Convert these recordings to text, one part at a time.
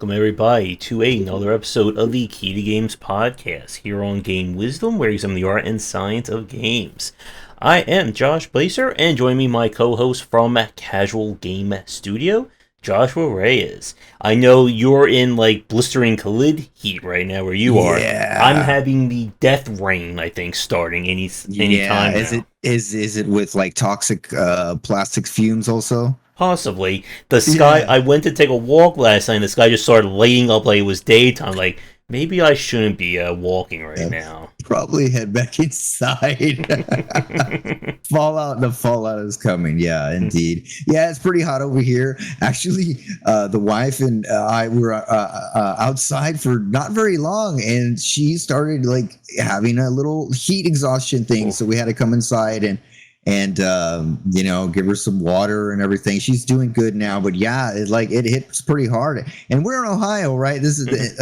welcome everybody to another episode of the Key to Games podcast here on Game Wisdom, where you examine the art and science of games. I am Josh Blazer, and join me my co-host from Casual Game Studio, Joshua Reyes. I know you're in like blistering Khalid heat right now where you are. I'm having the death rain, I think, starting any time now. Is it with like toxic plastic fumes also? Possibly. The sky, I went to take a walk last night and the sky just started lighting up like it was daytime. Like, maybe I shouldn't be walking right now. Probably head back inside. The fallout is coming. Yeah, indeed. Yeah, it's pretty hot over here. Actually, the wife and I were outside for not very long, and she started like having a little heat exhaustion thing. So we had to come inside and give her some water and everything. She's doing good now, but yeah, it hits pretty hard. And we're in Ohio, right? This is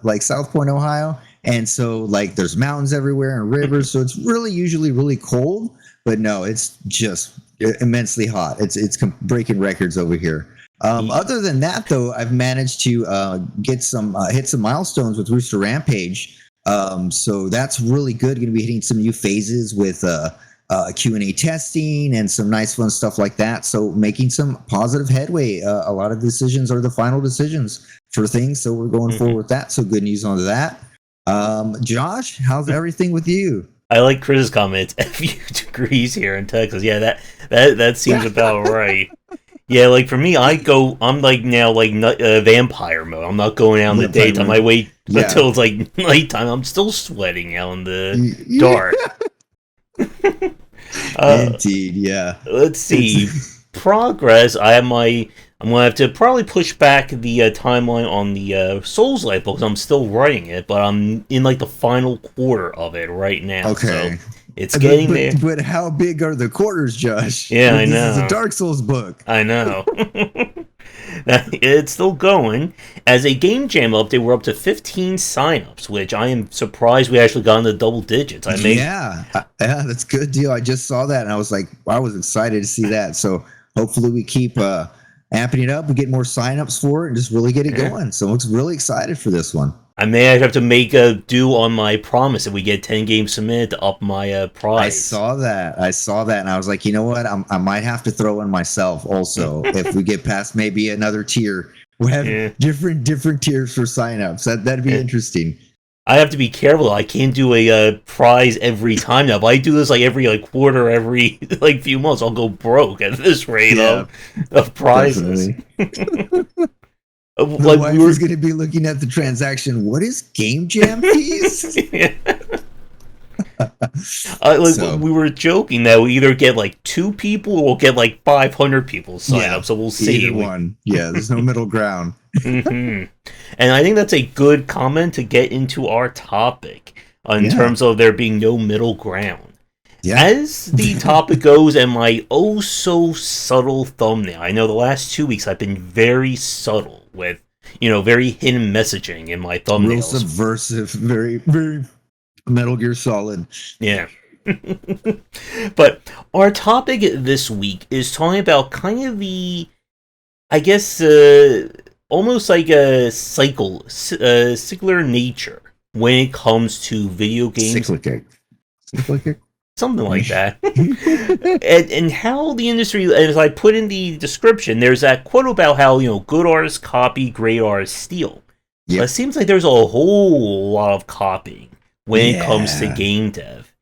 like South Point, Ohio, and so like there's mountains everywhere and rivers, so it's usually really cold. But no, it's just immensely hot. It's breaking records over here. Other than that, though, I've managed to hit some milestones with Rooster Rampage. So that's really good. Going to be hitting some new phases with Q&A testing and some nice fun stuff like that. So making some positive headway. A lot of decisions are the final decisions for things. So we're going forward with that. So good news on that. Josh, how's everything with you? I like Chris's comments. A few degrees here in Texas. Yeah, that seems about right. Yeah, like for me, I'm like now like vampire mode. I'm not going out in the daytime. I wait until it's like nighttime. I'm still sweating out in the dark. Indeed, yeah. Let's see. Progress. I'm gonna have to probably push back the timeline on the Souls Life book because I'm still writing it, but I'm in like the final quarter of it right now. Okay. So it's getting there. But how big are the quarters, Josh? Yeah, I know. This is a Dark Souls book. I know. It's still going. As a Game Jam update, we're up to 15 signups, which I am surprised we actually got into double digits. Yeah, that's a good deal. I just saw that, and I was excited to see that. So hopefully we keep amping it up and get more signups for it and just really get it going. So I'm really excited for this one. I may have to make a do on my promise if we get 10 games submitted to up my prize. I saw that, and I was like, you know what? I might have to throw in myself also if we get past maybe another tier. We'll have different tiers for signups. That'd be interesting. I have to be careful. I can't do a prize every time now. If I do this like every quarter, every like few months, I'll go broke at this rate of prizes. The wife is going to be looking at the transaction. What is Game Jam fees? We were joking that we either get like 2 people or we'll get like 500 people sign up. So we'll see. Either one. Yeah, there's no middle ground. And I think that's a good comment to get into our topic in terms of there being no middle ground. Yeah. As the topic goes, and my oh so subtle thumbnail. I know the last 2 weeks I've been very subtle with, very hidden messaging in my thumbnails. Real subversive, very, very Metal Gear Solid. Yeah. But our topic this week is talking about kind of the, I guess, almost like a cyclical nature when it comes to video games. Cyclical? Something like that. and how the industry, as I put in the description, there's that quote about how, good artists copy, great artists steal. Yep. But it seems like there's a whole lot of copying when it comes to game dev.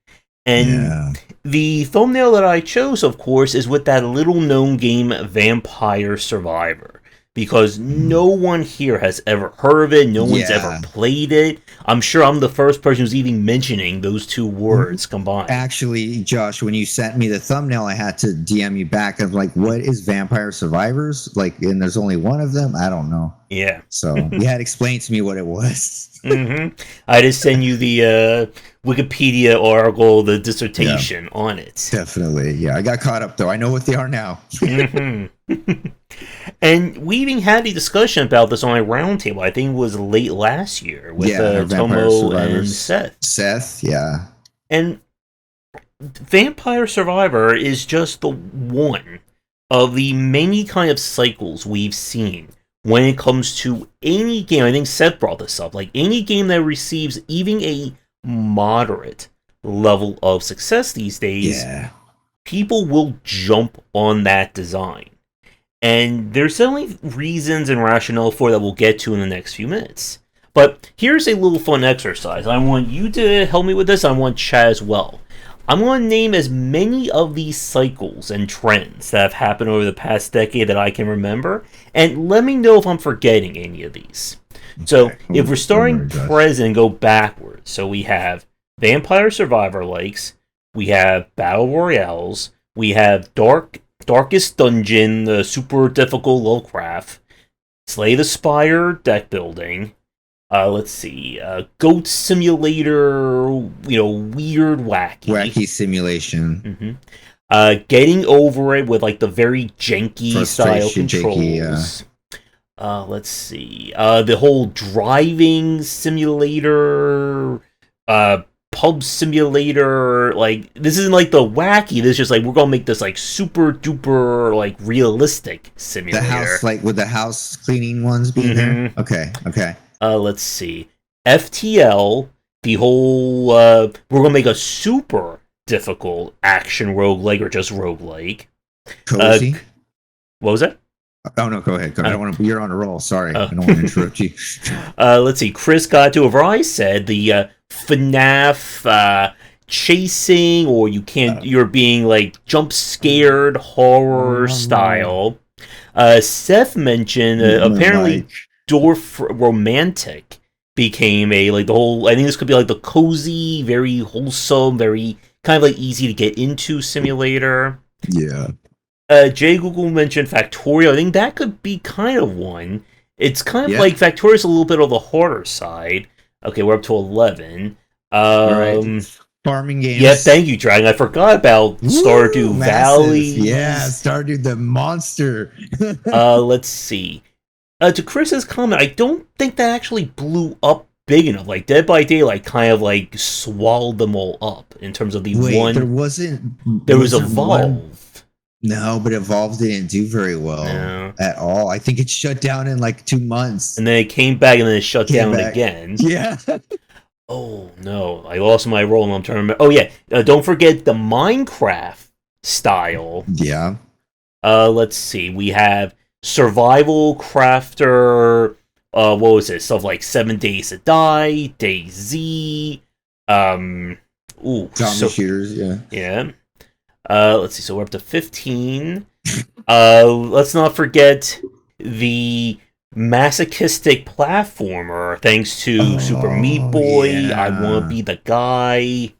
And the thumbnail that I chose, of course, is with that little-known game, Vampire Survivor. Because no one here has ever heard of it, no one's ever played it. I'm sure I'm the first person who's even mentioning those two words combined. Actually, Josh, when you sent me the thumbnail, I had to DM you back of like, what is Vampire Survivors? Like, and there's only one of them? I don't know. Yeah. So you had to explain to me what it was. I just send you the Wikipedia article, the dissertation on it. Definitely. Yeah, I got caught up, though. I know what they are now. And we even had a discussion about this on a roundtable. I think it was late last year with Tomo and Seth. Seth, yeah. And Vampire Survivor is just the one of the many kind of cycles we've seen when it comes to any game. I think Seth brought this up. Like any game that receives even a moderate level of success these days, people will jump on that design. And there's certainly reasons and rationale for that we'll get to in the next few minutes. But here's a little fun exercise. I want you to help me with this. I want chat as well. I'm going to name as many of these cycles and trends that have happened over the past decade that I can remember, and let me know if I'm forgetting any of these. So, if we're starting present and go backwards, so we have Vampire Survivor likes, we have Battle Royales, we have Darkest Dungeon, the super difficult Lovecraft, Slay the Spire deck building, let's see, Goat Simulator, weird, wacky simulation. Getting over it with like the very janky style controls. Janky, let's see, the whole driving simulator, pub simulator. Like this isn't like the wacky. This is just like we're gonna make this like super duper like realistic simulator. The house, like with the house cleaning ones being there. Okay. Let's see. FTL, the whole, we're gonna make a super difficult action roguelike or just roguelike. Cozy? What was that? Oh, no, go ahead. I don't want to, you're on a roll. Sorry. I don't want to interrupt you. Let's see. Chris got to whatever I said, the FNAF chasing, or you're being like jump scared horror style. Seth mentioned, apparently, Dorf Romantic became a like the whole. I think this could be like the cozy, very wholesome, very kind of like easy to get into simulator. Yeah. Jay Google mentioned Factorio. I think that could be kind of one. It's kind of like Factorio's a little bit on the harder side. Okay, we're up to 11. All right. Farming games. Yeah, thank you, Dragon. I forgot about Stardew Valley. Yeah, Stardew the monster. Let's see. To Chris's comment, I don't think that actually blew up big enough. Like Dead by Daylight kind of like swallowed them all up in terms of the one. There wasn't. There was Evolve. No, but Evolve didn't do very well at all. I think it shut down in like 2 months. And then it came back and then it shut down again. Yeah. Oh no, I lost my role and I'm trying to remember. Oh yeah, don't forget the Minecraft style. Yeah. Let's see. We have Survival Crafter. What was it? Stuff like 7 Days to Die, DayZ. Zombie shooters. Yeah. Let's see. So we're up to 15. Let's not forget the masochistic platformer. Thanks to Super Meat Boy. I Want to Be the Guy.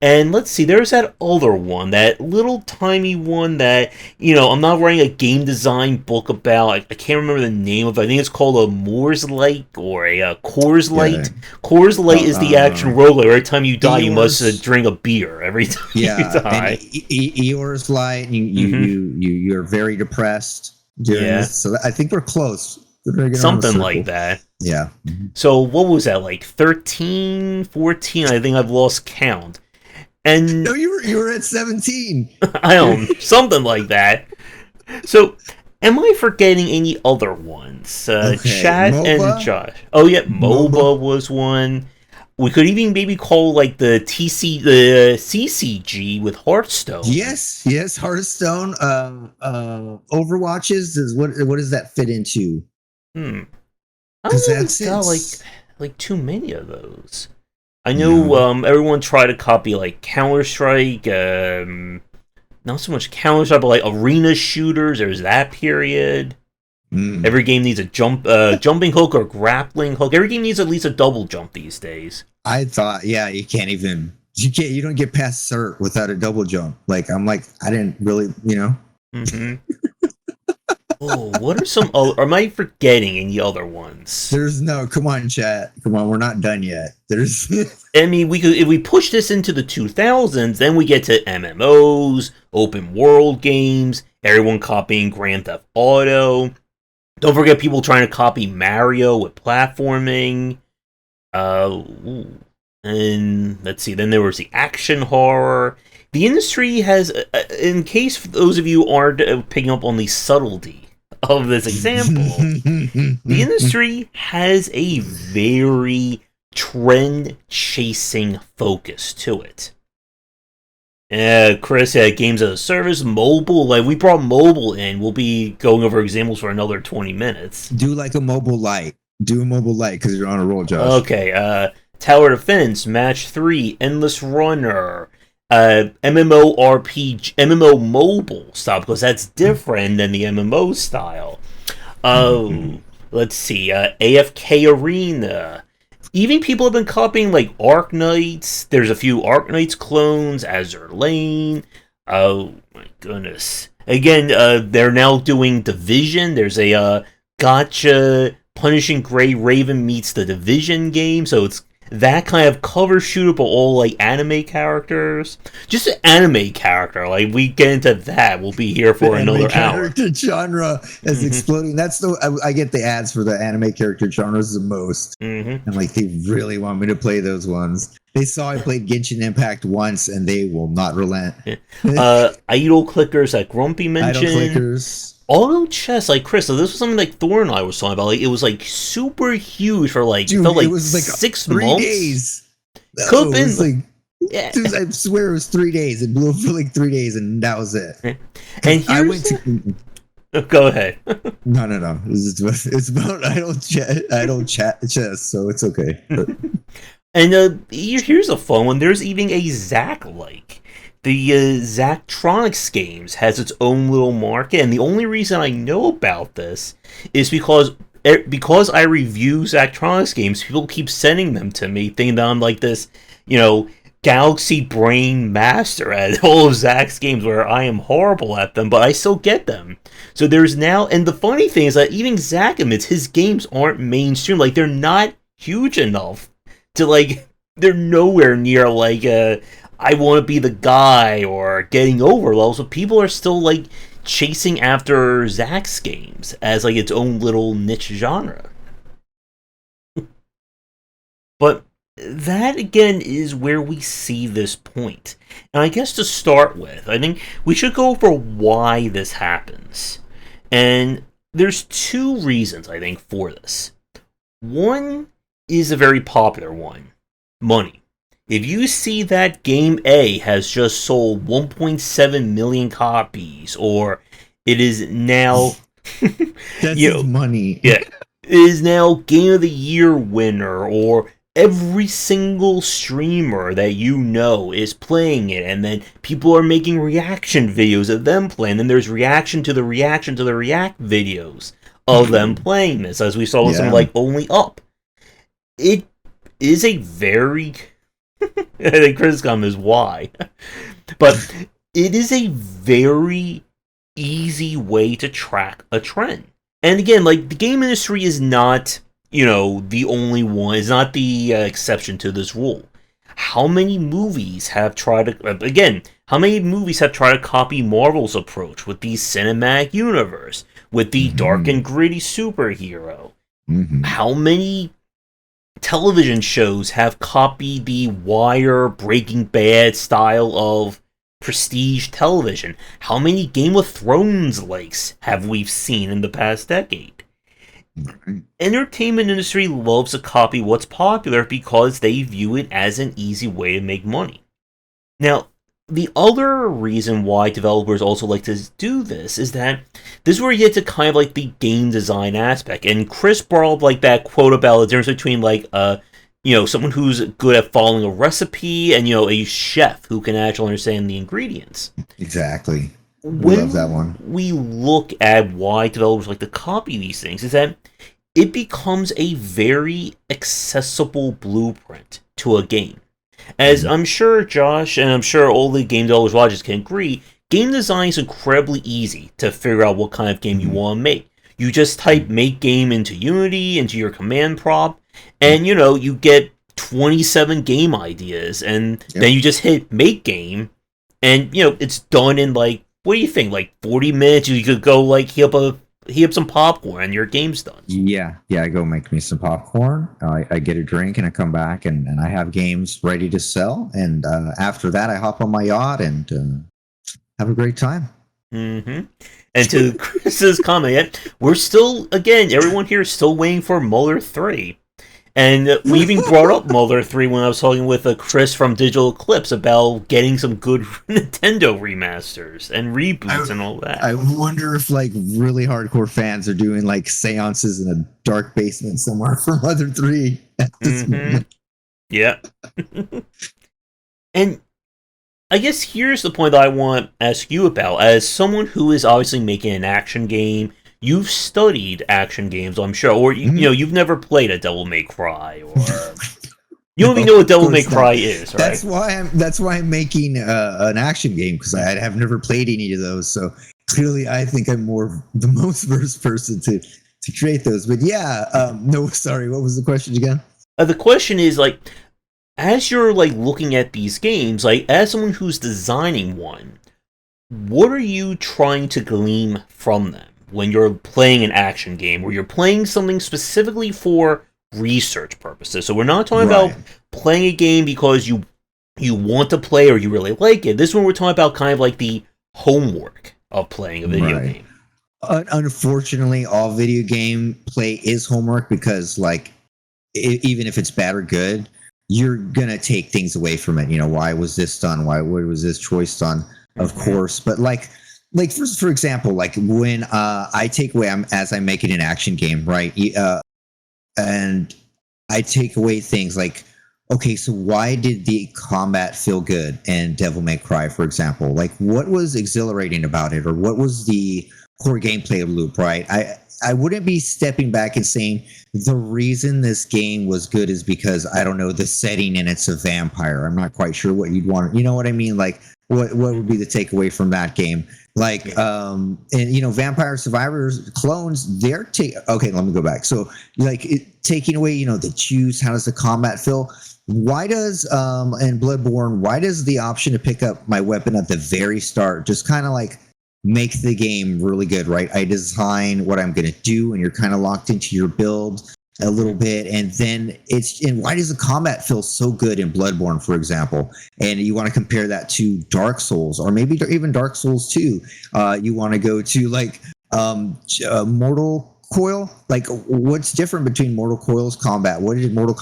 And let's see, there's that other one, that little tiny one that, I'm not writing a game design book about. I can't remember the name of it. I think it's called a Moore's Light or a Coors Light. Yeah. Coors Light is the action roguelike. Every time you die, you must drink a beer every time you die. Eeyore's Light, you're very depressed doing this. So I think we're close. Something like that. Yeah. So what was that, like 13, 14? I think I've lost count. And no, you were at 17. I don't, something like that. So, am I forgetting any other ones? Chad and Josh. Oh yeah, MOBA was one. We could even maybe call like the CCG with Hearthstone. Yes, Hearthstone. Overwatches is what does that fit into? I don't got like too many of those. I know everyone tried to copy like Counter-Strike, not so much Counter-Strike, but like arena shooters. There's that period. Every game needs a jumping hook or grappling hook. Every game needs at least a double jump these days. I thought, you don't get past cert without a double jump. Like, I didn't really, Oh, what are some other... Am I forgetting any other ones? Come on, chat. Come on, we're not done yet. I mean, if we push this into the 2000s, then we get to MMOs, open world games, everyone copying Grand Theft Auto. Don't forget people trying to copy Mario with platforming. And let's see, then there was the action horror. The industry has, in case those of you aren't picking up on the subtlety of this example, the industry has a very trend-chasing focus to it. Chris, games as a service, mobile. Like, we brought mobile in. We'll be going over examples for another 20 minutes. Do like a mobile light. Do a mobile light because you're on a roll, Josh. Okay, Tower Defense, Match 3, Endless Runner, MMORPG, MMO mobile style, because that's different than the MMO style. Let's see, AFK Arena. Even people have been copying, like, Arc Knights. There's a few Arc Knights clones, Azure Lane. Oh, my goodness. Again, they're now doing Division. There's a gotcha Punishing Gray Raven meets the Division game, so it's that kind of cover shooter, but all like anime characters. Just an anime character, like we get into that, we'll be here for another hour. Character genre is exploding. That's I get the ads for the anime character genres the most. I'm like, they really want me to play those ones. They saw I played Genshin Impact once, and they will not relent. Idle clickers, like Grumpy mentioned. Idle clickers. Auto chess, like Chris, so this was something like Thor and I was talking about. Like, it was like super huge for like, dude, felt like it was like 6 3 months. days. Could have been like, yeah. Dude, I swear it was 3 days. It blew up for like 3 days, and that was it. And I went to. Go ahead. No. It's about I don't chat chess, so it's okay. And here's a fun one. There's even a Zack-like. The Zachtronics games has its own little market, and the only reason I know about this is because I review Zachtronics games. People keep sending them to me, thinking that I'm like this, galaxy brain master at all of Zach's games, where I am horrible at them, but I still get them. So there's now, and the funny thing is that even Zach admits his games aren't mainstream. Like, they're not huge enough to, like, they're nowhere near, like, I want to be the guy or getting over levels, but people are still, like, chasing after Zach's games as, like, its own little niche genre. But that, again, is where we see this point. And I guess to start with, I think we should go over why this happens. And there's 2 reasons, I think, for this. One is a very popular one. Money. If you see that game A has just sold 1.7 million copies, or it is now... That's money. Yeah. It is now Game of the Year winner, or every single streamer that you know is playing it, and then people are making reaction videos of them playing, and there's reaction to the react videos of them playing this, as we saw with something like Only Up. It is a very... I think Chris' comment is why. But it is a very easy way to track a trend. And again, like, the game industry is not, the only one. It's not the exception to this rule. How many movies have tried to copy Marvel's approach with the cinematic universe, with the dark and gritty superhero? How many television shows have copied the Wire, Breaking Bad style of prestige television? How many Game of Thrones likes have we seen in the past decade? Entertainment industry loves to copy what's popular because they view it as an easy way to make money. Now, the other reason why developers also like to do this is that this is where you get to kind of like the game design aspect. And Chris brought up like that quote about the difference between like someone who's good at following a recipe and a chef who can actually understand the ingredients. Exactly. When love that one. We look at why developers like to copy these things is that it becomes a very accessible blueprint to a game. As I'm sure Josh and I'm sure all the game developers watchers can agree, game design is incredibly easy to figure out what kind of game you want to make. You just type make game into Unity, into your command prompt, and you get 27 game ideas, and then you just hit make game, and it's done in like, what do you think, like 40 minutes? You could go like heat up some popcorn and your game's done. Yeah, I go make me some popcorn. I get a drink and I come back and I have games ready to sell. And after that, I hop on my yacht and have a great time. Mm-hmm. And to Chris's comment, we're still, again, everyone here is still waiting for Muller 3. And we even brought up Muller 3 when I was talking with Chris from Digital Eclipse about getting some good Nintendo remasters and reboots and all that. I wonder if like really hardcore fans are doing like seances in a dark basement somewhere for Mother 3 at this moment. Yeah. And I guess here's the point that I want to ask you about. As someone who is obviously making an action game, you've studied action games, I'm sure, or you know, you've never played a Devil May Cry, or you don't even know what Devil May Cry is, right? That's why I'm making an action game, because I have never played any of those. So clearly, I think I'm more the most versed person to create those. But yeah, no, sorry, what was the question again? The question is like, as you're like looking at these games, like as someone who's designing one, what are you trying to glean from them when you're playing an action game, or you're playing something specifically for research purposes? So we're not talking about playing a game because you want to play or you really like it. This one we're talking about kind of like the homework of playing a video game. Unfortunately, all video game play is homework, because like even if it's bad or good, you're gonna take things away from it. You know, why was this done? Why was this choice done? Of course, but like for example, like when I take away, I'm making an action game, right? And I take away things like, okay, so why did the combat feel good in Devil May Cry, for example? Like, what was exhilarating about it, or what was the core gameplay loop, right? I wouldn't be stepping back and saying the reason this game was good is because, I don't know, the setting and it's a vampire. I'm not quite sure what you'd want. You know what I mean? Like, what would be the takeaway from that game? Like, and you know, Vampire Survivors clones, they're okay, let me go back. So like taking away, you know, the juice, how does the combat feel? Why does in Bloodborne, why does the option to pick up my weapon at the very start just kind of like make the game really good, right? I design what I'm going to do, and you're kind of locked into your build a little bit, and then and why does the combat feel so good in Bloodborne, for example? And you want to compare that to Dark Souls, or maybe even Dark Souls 2. You want to go to like Mortal Coil. Like, what's different between Mortal Coil's combat? What did Mortal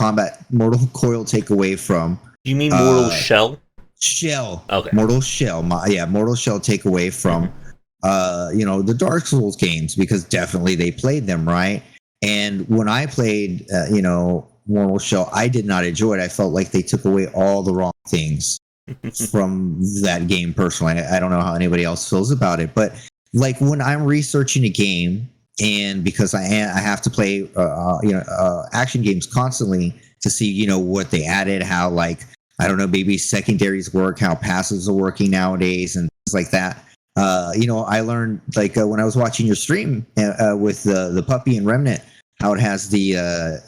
Coil take away from? You mean Mortal Shell? Shell. Okay. Mortal Shell. Mortal Shell take away from you know, the Dark Souls games, because definitely they played them, right? And when I played, you know, Mortal Shell, I did not enjoy it. I felt like they took away all the wrong things from that game personally. I don't know how anybody else feels about it, but like when I'm researching a game, and because I have to play, you know, action games constantly to see, you know, what they added, how, like, I don't know, maybe secondaries work, how passives are working nowadays, and things like that. You know, I learned, like, when I was watching your stream with the puppy and Remnant, how it has the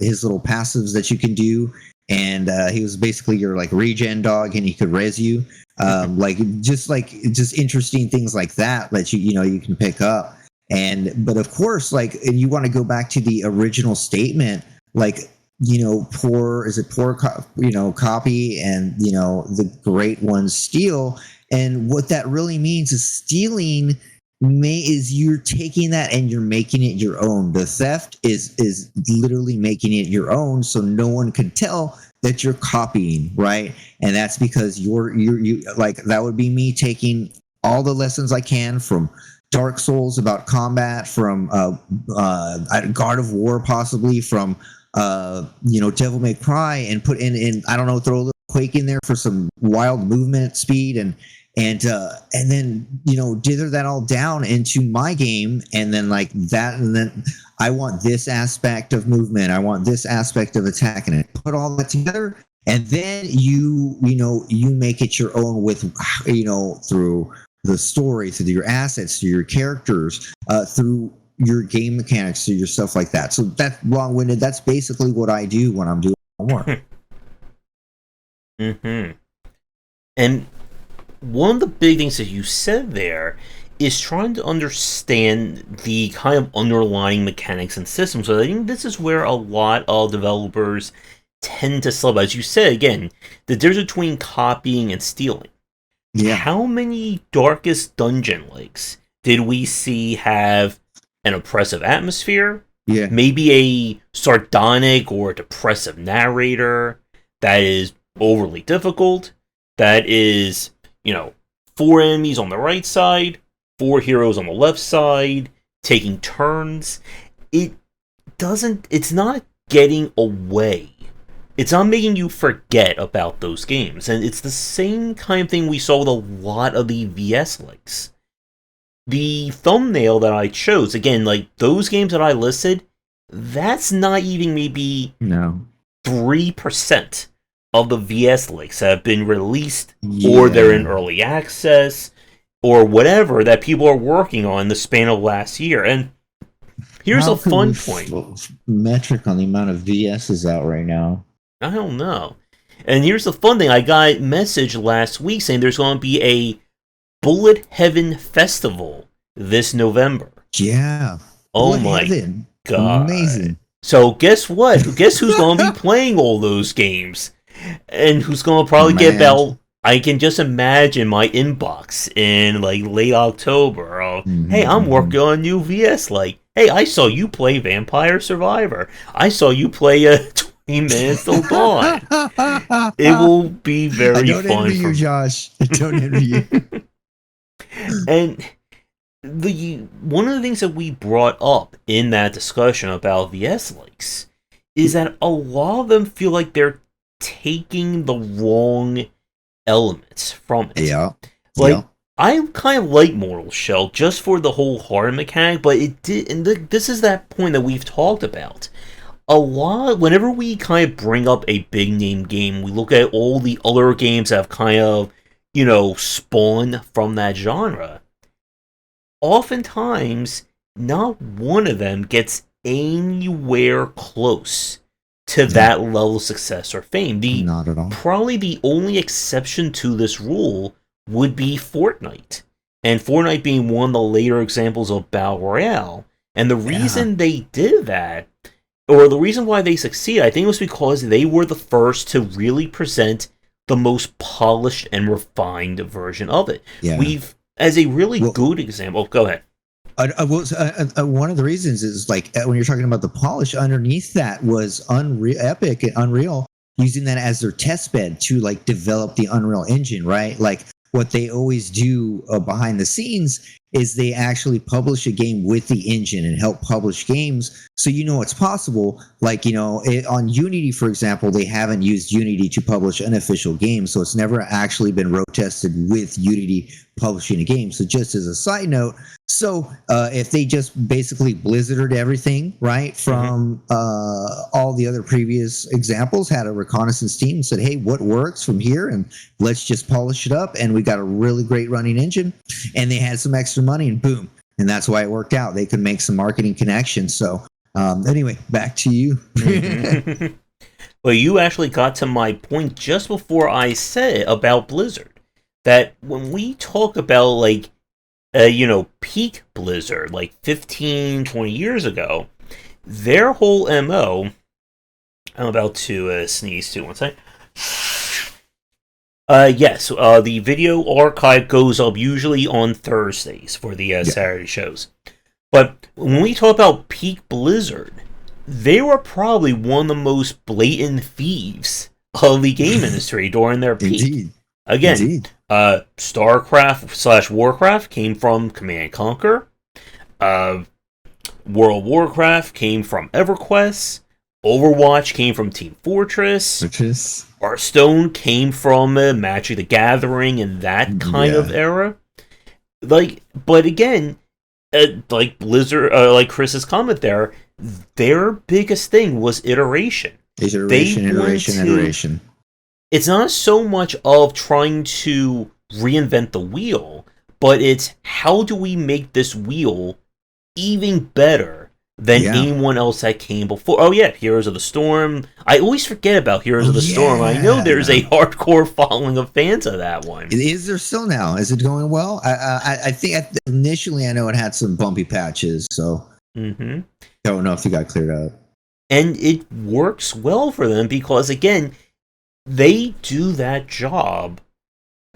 his little passives that you can do, and he was basically your like regen dog, and he could res you, like just interesting things like that you know you can pick up. But of course, like, and you want to go back to the original statement, like, you know, poor copy, and you know, the great ones steal. And what that really means is stealing is you're taking that and you're making it your own. The theft is literally making it your own, so no one can tell that you're copying, right? And that's because you like, that would be me taking all the lessons I can from Dark Souls about combat, from God of War, possibly from you know, Devil May Cry, and put in I don't know, throw a little Quake in there for some wild movement speed, and then, you know, dither that all down into my game, and then like that, and then I want this aspect of movement, I want this aspect of attacking it, put all that together, and then you know, you make it your own with, you know, through the story, through your assets, through your characters, through your game mechanics, through your stuff like that. So that's long-winded. That's basically what I do when I'm doing homework. And one of the big things that you said there is trying to understand the kind of underlying mechanics and systems. So I think this is where a lot of developers tend to slip. As you said, again, the difference between copying and stealing. Yeah. How many Darkest Dungeon likes did we see have an oppressive atmosphere? Yeah. Maybe a sardonic or depressive narrator that is overly difficult, that is, 4 enemies on the right side, 4 heroes on the left side, taking turns. It's not getting away. It's not making you forget about those games. And it's the same kind of thing we saw with a lot of the VS likes. The thumbnail that I chose, again, like those games that I listed, that's not even maybe 3% of the VS likes that have been released, or they're in early access, or whatever that people are working on in the span of last year. And here's a fun point. Metric on the amount of VS's out right now. I don't know. And here's the fun thing. I got a message last week saying there's going to be a Bullet Heaven Festival this November. Yeah. Oh my God. Amazing. So guess what? Guess who's going to be playing all those games? And who's going to probably get about... I can just imagine my inbox in like late October. Hey, I'm working on a new VS. Like, hey, I saw you play Vampire Survivor. I saw you play 20 minutes till dawn. It will be very fun. I don't envy you, Josh. I don't envy you. And one of the things that we brought up in that discussion about VS likes is that a lot of them feel like they're taking the wrong elements from it. Yeah. I kind of like Mortal Shell just for the whole horror mechanic, but it did, and this is that point that we've talked about. Whenever we kind of bring up a big name game, we look at all the other games that have kind of, spawned from that genre. Oftentimes, not one of them gets anywhere close to that level of success or fame. Not at all. Probably the only exception to this rule would be Fortnite. And Fortnite being one of the later examples of Battle Royale. And the reason they did that, or the reason why they succeeded, I think it was because they were the first to really present the most polished and refined version of it. Yeah. As a really good example, go ahead. One of the reasons is like when you're talking about the polish, underneath that was Epic and Unreal using that as their test bed to like develop the Unreal Engine, right? Like what they always do behind the scenes is they actually publish a game with the engine and help publish games so it's possible. Like, on Unity, for example, they haven't used Unity to publish unofficial games, so it's never actually been road tested with Unity publishing a game. So just as a side note, if they just basically blizzarded everything, right, from all the other previous examples, had a reconnaissance team and said, hey, what works from here? And let's just polish it up. And we got a really great running engine. And they had some extra money and boom. And that's why it worked out. They could make some marketing connections. So anyway, back to you. Well, you actually got to my point just before I said it about Blizzard. That when we talk about like, peak Blizzard, like 15, 20 years ago, their whole MO... I'm about to sneeze too, one second. Yes, the video archive goes up usually on Thursdays for the Saturday shows. But when we talk about peak Blizzard, they were probably one of the most blatant thieves of the game industry during their peak. Indeed. Again, StarCraft/Warcraft came from Command & Conquer. World of Warcraft came from EverQuest. Overwatch came from Team Fortress. Hearthstone came from Magic the Gathering and that kind of era. But again, like Blizzard, like Chris's comment there, their biggest thing was iteration. Iteration. It's not so much of trying to reinvent the wheel, but it's how do we make this wheel even better than anyone else that came before. Oh yeah, Heroes of the Storm. I always forget about Heroes of the Storm. I know there's a hardcore following of fans of that one. Is there still now? Is it going well? I think initially I know it had some bumpy patches, so I don't know if it got cleared up. And it works well for them because, again, they do that job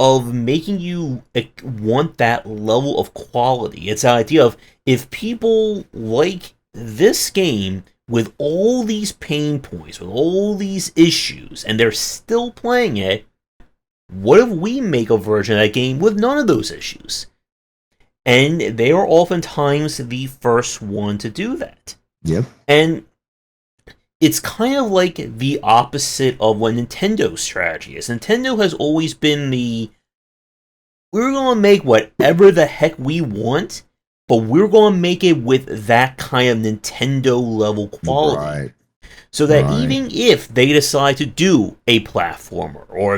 of making you want that level of quality. It's the idea of, if people like this game with all these pain points, with all these issues, and they're still playing it, what if we make a version of that game with none of those issues? And they are oftentimes the first one to do that. Yep. And it's kind of like the opposite of what Nintendo's strategy is. Nintendo has always been we're going to make whatever the heck we want, but we're going to make it with that kind of Nintendo level quality. Right. So that even if they decide to do a platformer, or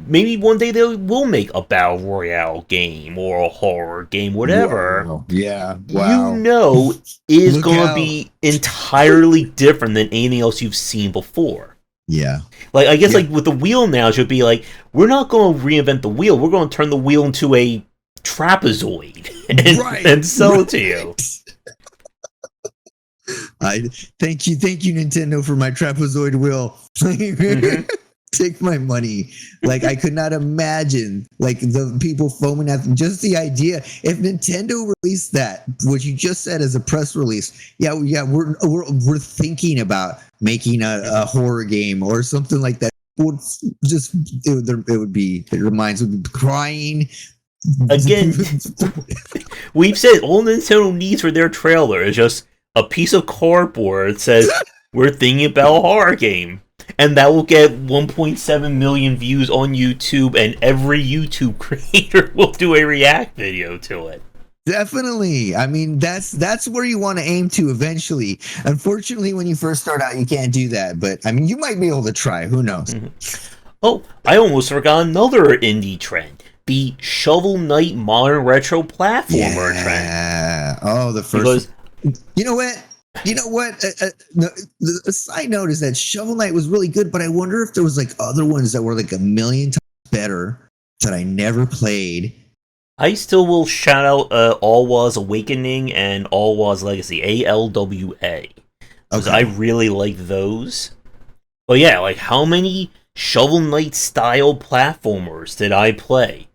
maybe one day they will make a battle royale game or a horror game, whatever. Wow. Yeah. Wow. You know, is going to be entirely different than anything else you've seen before. Yeah. Like, I guess, like, with the wheel now, it should be like, we're not going to reinvent the wheel. We're going to turn the wheel into a trapezoid and sell it to you. Thank you, Nintendo, for my trapezoid wheel. Take my money. Like, I could not imagine, like, the people foaming at them. Just the idea, if Nintendo released that, what you just said as a press release, we're thinking about making a horror game or something like that. Their minds would be crying. Again, we've said all Nintendo needs for their trailer is just a piece of cardboard that says, we're thinking about a horror game. And that will get 1.7 million views on YouTube, and every YouTube creator will do a react video to it. Definitely. I mean, that's where you want to aim to eventually. Unfortunately, when you first start out, you can't do that. But, I mean, you might be able to try. Who knows? Mm-hmm. Oh, I almost forgot another indie trend. The Shovel Knight modern retro platformer trend. Yeah. Oh, the first... You know what? The side note is that Shovel Knight was really good, but I wonder if there was like other ones that were like a million times better that I never played. I still will shout out Alwa's Awakening and Alwa's Legacy, ALWA. Because I really like those. But yeah, like, how many Shovel Knight style platformers did I play?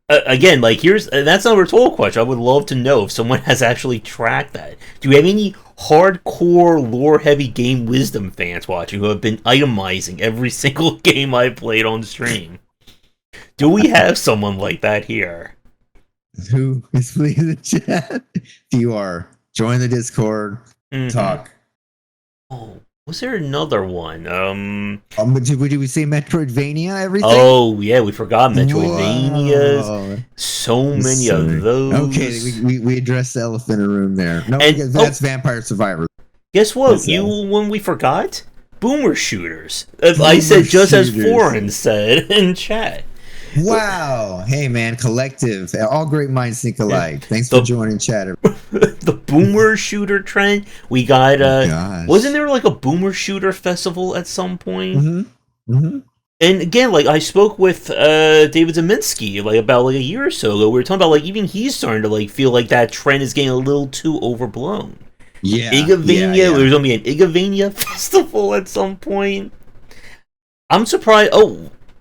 Again, like, that's not a rhetorical question. I would love to know if someone has actually tracked that. Do you have any hardcore, lore-heavy game wisdom fans watching who have been itemizing every single game I played on stream? Do we have someone like that here? Who is please in the chat? If you are, join the Discord, talk. Oh, was there another one? Did we say Metroidvania? Everything? Oh yeah, we forgot Metroidvanias. Whoa. So many of those. Okay, we addressed the elephant in the room there. No, that's Vampire Survivor. Guess what? When we forgot, boomer shooters. I said just as Foreign said in chat. Wow. Hey, man, collective. All great minds think alike. Thanks for joining chat. The boomer shooter trend. We got, wasn't there like a boomer shooter festival at some point? Mm-hmm. Mm-hmm. And again, like, I spoke with David Zeminski like about like a year or so ago. We were talking about like even he's starting to like feel like that trend is getting a little too overblown. Yeah. Igavania, there's gonna be an Igavania festival at some point. I'm surprised.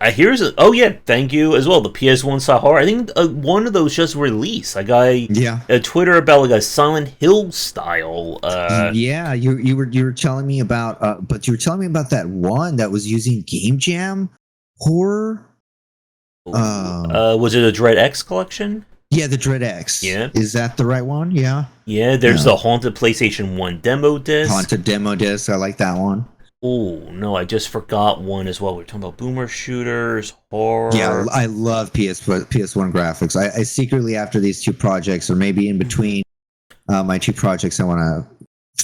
Thank you as well. The PS1 Sahara. I think one of those just released. I got a Twitter about like a Silent Hill style. You were telling me about, but you were telling me about that one that was using Game Jam horror. Was it a Dread X collection? Yeah, the Dread X. Yeah, is that the right one? Yeah. Yeah, there's the Haunted PlayStation 1 demo disc. Haunted demo disc. I like that one. Oh, no, I just forgot one as well. We're talking about boomer shooters, horror. Yeah, I love PS1 graphics. I secretly, after these two projects, or maybe in between my two projects, I want to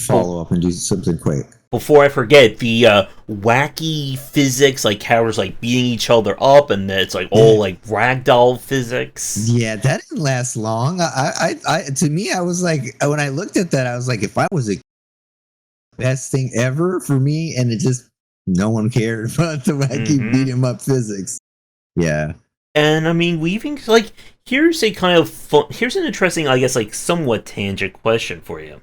follow up and do something quick. Before I forget, the wacky physics, like characters like beating each other up, and it's like all like ragdoll physics. Yeah, that didn't last long. To me, I was like, when I looked at that, I was like, if I was a best thing ever for me, and it just no one cared about the wacky beat 'em up physics. Yeah. And I mean, we even like here's a kind of fun, here's an interesting, I guess, like somewhat tangent question for you.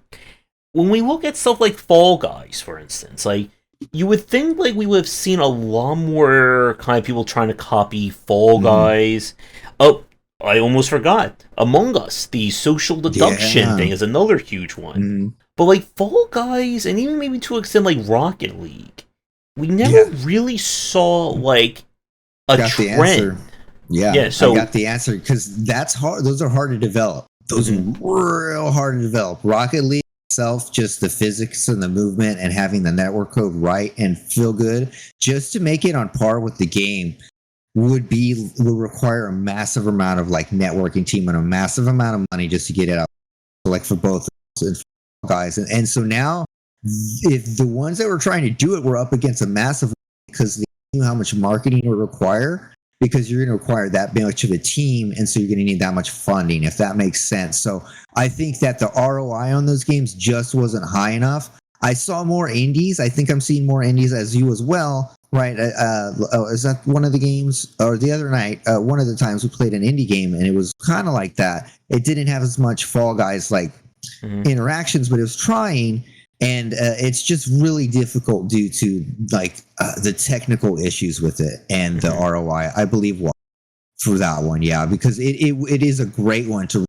When we look at stuff like Fall Guys, for instance, like you would think like we would have seen a lot more kind of people trying to copy Fall Guys. Oh, I almost forgot. Among Us, the social deduction thing is another huge one. But like Fall Guys, and even maybe to an extent like Rocket League, we never really saw like a trend. Yeah, so I got the answer because that's hard. Those are hard to develop. Those are real hard to develop. Rocket League itself, just the physics and the movement and having the network code right and feel good, just to make it on par with the game would require a massive amount of like networking team and a massive amount of money just to get it out. Like for both guys, and so now if the ones that were trying to do it were up against a massive because they knew how much marketing it would require. Because you're going to require that much of a team, and so you're going to need that much funding, if that makes sense. So I think that the ROI on those games just wasn't high enough. I saw more indies. I think I'm seeing more indies as you as well, right? Is that one of the games? Or the other night, one of the times we played an indie game, and it was kind of like that. It didn't have as much Fall Guys like interactions, but it was trying. And it's just really difficult due to like the technical issues with it and the ROI. I believe for that one, because it is a great one to.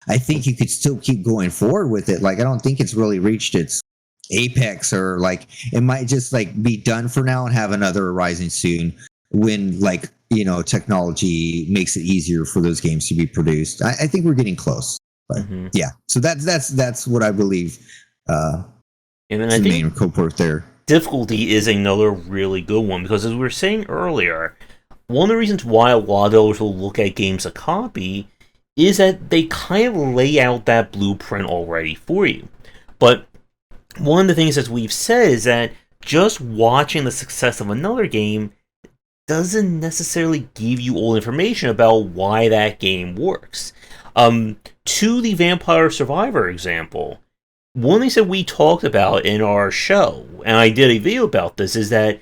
I think you could still keep going forward with it. Like I don't think it's really reached its apex, or like it might just like be done for now and have another arising soon when like technology makes it easier for those games to be produced. I think we're getting close, but so that's what I believe. And then I think main culprit there. Difficulty is another really good one because, as we were saying earlier, one of the reasons why a lot of developers will look at games a copy is that they kind of lay out that blueprint already for you. But one of the things, as we've said, is that just watching the success of another game doesn't necessarily give you all information about why that game works. To the Vampire Survivor example, one of the things that we talked about in our show, and I did a video about this, is that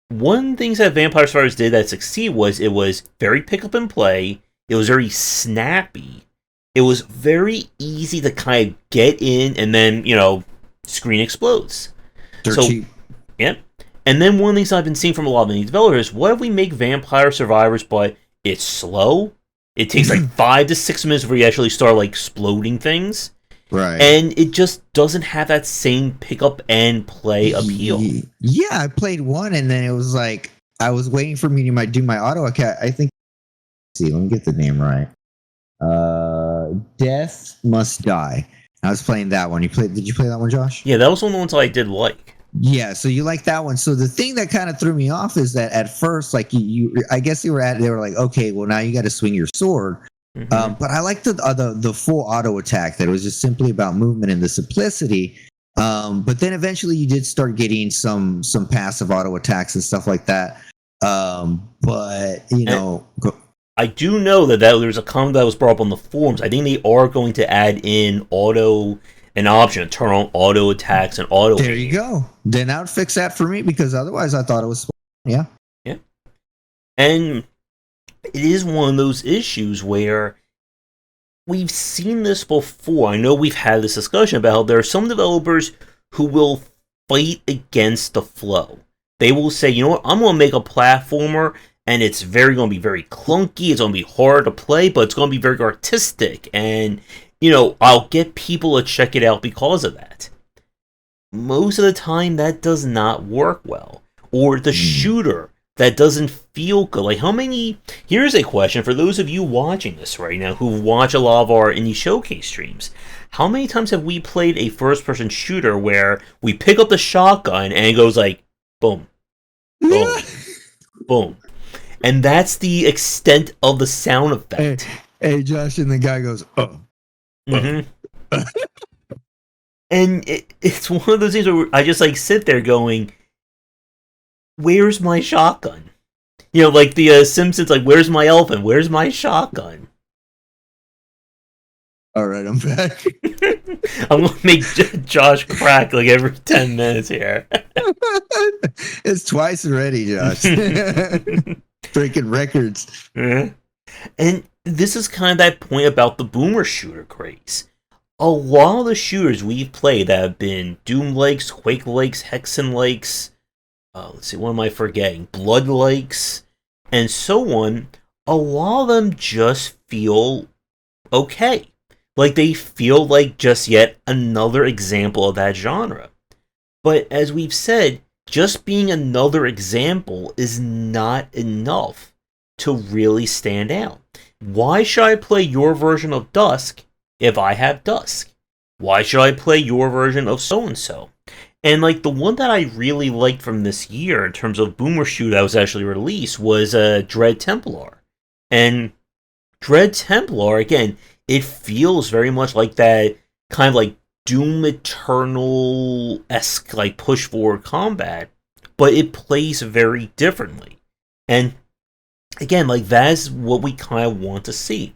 one of the things that Vampire Survivors did that succeeded was it was very pick up and play, it was very snappy, it was very easy to kind of get in, and then, screen explodes. Cheap. Yep. And then one of the things I've been seeing from a lot of these developers, what if we make Vampire Survivors, but it's slow? It takes like 5 to 6 minutes before you actually start like exploding things. Right. And it just doesn't have that same pick up and play appeal. Yeah, I played one and then it was like I was waiting for me to do my auto account. I think let me get the name right. Death Must Die. I was playing that one. Did you play that one, Josh? Yeah, that was one of the ones I did like. Yeah, so you like that one. So the thing that kind of threw me off is that at first, like I guess they were like, okay, well now you got to swing your sword. But I like the full auto attack that was just simply about movement and the simplicity. But then eventually you did start getting some passive auto attacks and stuff like that. But I do know that there's a comment that was brought up on the forums. I think they are going to add in an option to turn on auto attacks and auto. There you go. Then that would fix that for me because otherwise I thought it was yeah. And it is one of those issues where we've seen this before. I know we've had this discussion about how there are some developers who will fight against the flow. They will say, you know what, I'm going to make a platformer and it's going to be very clunky, it's going to be hard to play, but it's going to be very artistic, and, I'll get people to check it out because of that. Most of the time, that does not work well. Or the shooter that doesn't feel good. Like, here's a question for those of you watching this right now who watch a lot of our indie showcase streams. How many times have we played a first-person shooter where we pick up the shotgun and it goes like, boom, boom, boom. And that's the extent of the sound effect. Hey, Josh, and the guy goes, oh. Mm-hmm. And it's one of those things where I just like sit there going, where's my shotgun? Like the Simpsons, like, where's my elephant? Where's my shotgun? All right, I'm back. I'm going to make Josh crack like every 10 minutes here. It's twice already, Josh. Breaking records. Mm-hmm. And this is kind of that point about the boomer shooter craze. a lot of the shooters we've played that have been Doom Lakes, Quake Lakes, Hexen Lakes, let's see, what am I forgetting? Blood Lakes, and so on, a lot of them just feel okay. Like they feel like just yet another example of that genre. But as we've said, just being another example is not enough to really stand out. Why should I play your version of Dusk if I have Dusk? Why should I play your version of so-and-so? And like the one that I really liked from this year in terms of boomer shoot that was actually released was Dread Templar. And Dread Templar, again, it feels very much like that kind of like Doom Eternal-esque like push forward combat, but it plays very differently. And again, like that's what we kind of want to see.